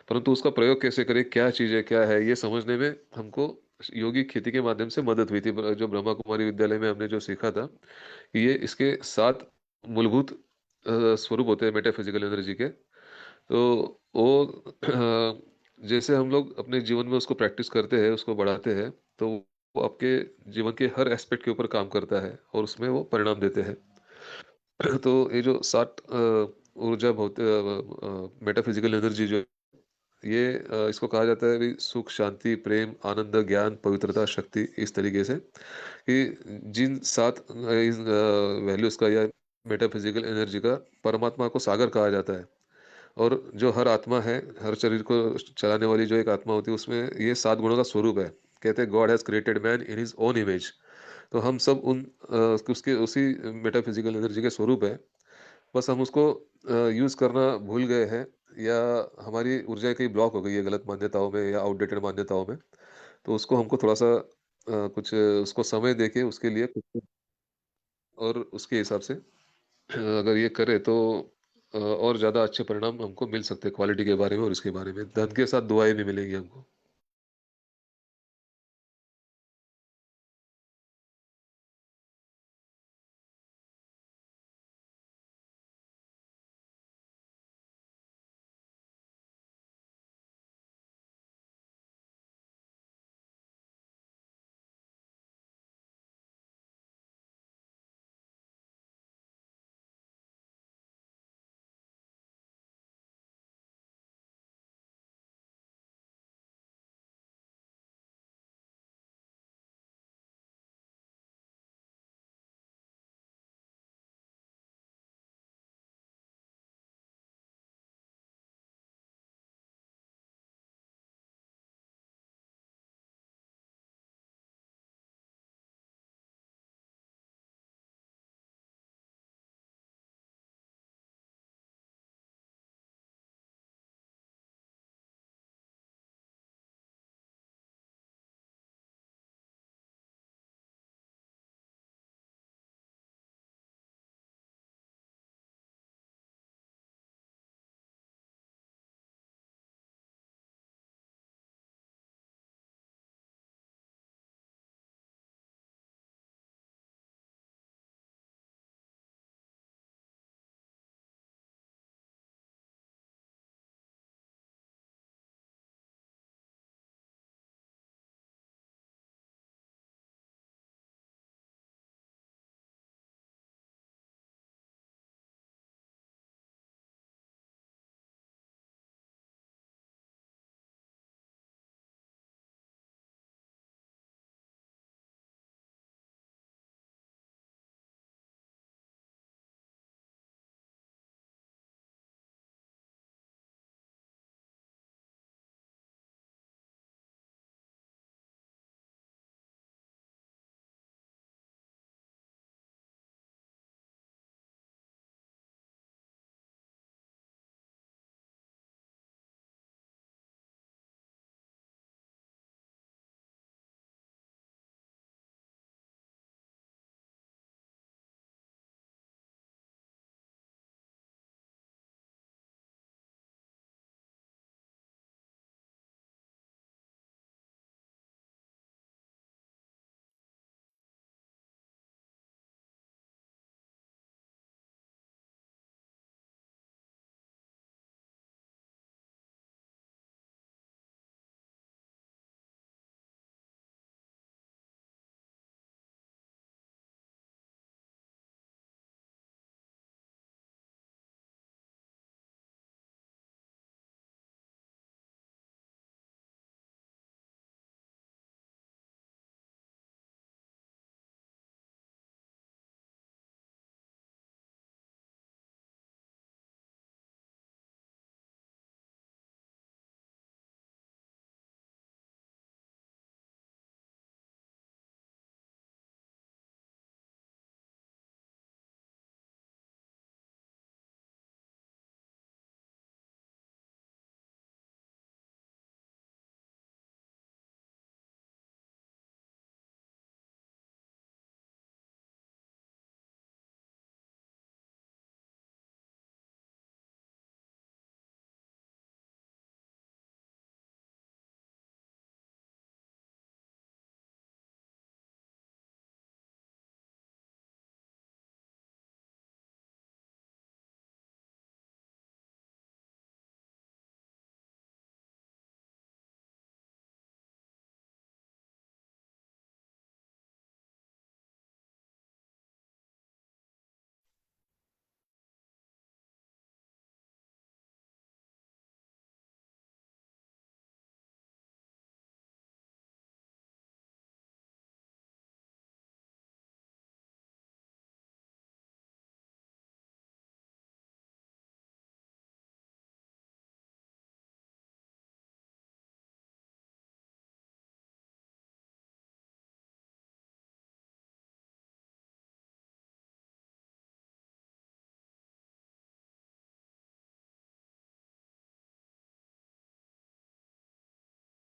परंतु उसका प्रयोग कैसे करें, क्या चीज़ है, क्या है, ये समझने में हमको योगिक खेती के माध्यम से मदद हुई थी। जो ब्रह्मा कुमारी विद्यालय में हमने जो सीखा था कि ये इसके 7 मूलभूत स्वरूप होते हैं मेटाफिजिकल एनर्जी के। तो वो जैसे हम लोग अपने जीवन में उसको प्रैक्टिस करते हैं, उसको बढ़ाते हैं, तो वो आपके जीवन के हर एस्पेक्ट के ऊपर काम करता है और उसमें वो परिणाम देते हैं। तो ये जो 7 ऊर्जा, बहुत मेटाफिजिकल एनर्जी जो, ये इसको कहा जाता है भी सुख, शांति, प्रेम, आनंद, ज्ञान, पवित्रता, शक्ति, इस तरीके से कि जिन 7 वैल्यूज का या मेटाफिजिकल एनर्जी का, परमात्मा को सागर कहा जाता है। और जो हर आत्मा है, हर शरीर को चलाने वाली जो एक आत्मा होती है, उसमें ये 7 गुणों का स्वरूप है। कहते हैं God has created man in his own image. तो हम सब उसके उसी मेटाफिजिकल एनर्जी के स्वरूप है। बस हम उसको यूज करना भूल गए हैं, या हमारी ऊर्जा कहीं ब्लॉक हो गई है गलत मान्यताओं में या आउटडेटेड मान्यताओं में। तो उसको हमको थोड़ा सा कुछ उसको समय देके उसके लिए कुछ, और उसके हिसाब से अगर ये करे तो और ज़्यादा अच्छे परिणाम हमको मिल सकते हैं, क्वालिटी के बारे में और इसके बारे में। धन के साथ दुआएं भी मिलेंगी हमको।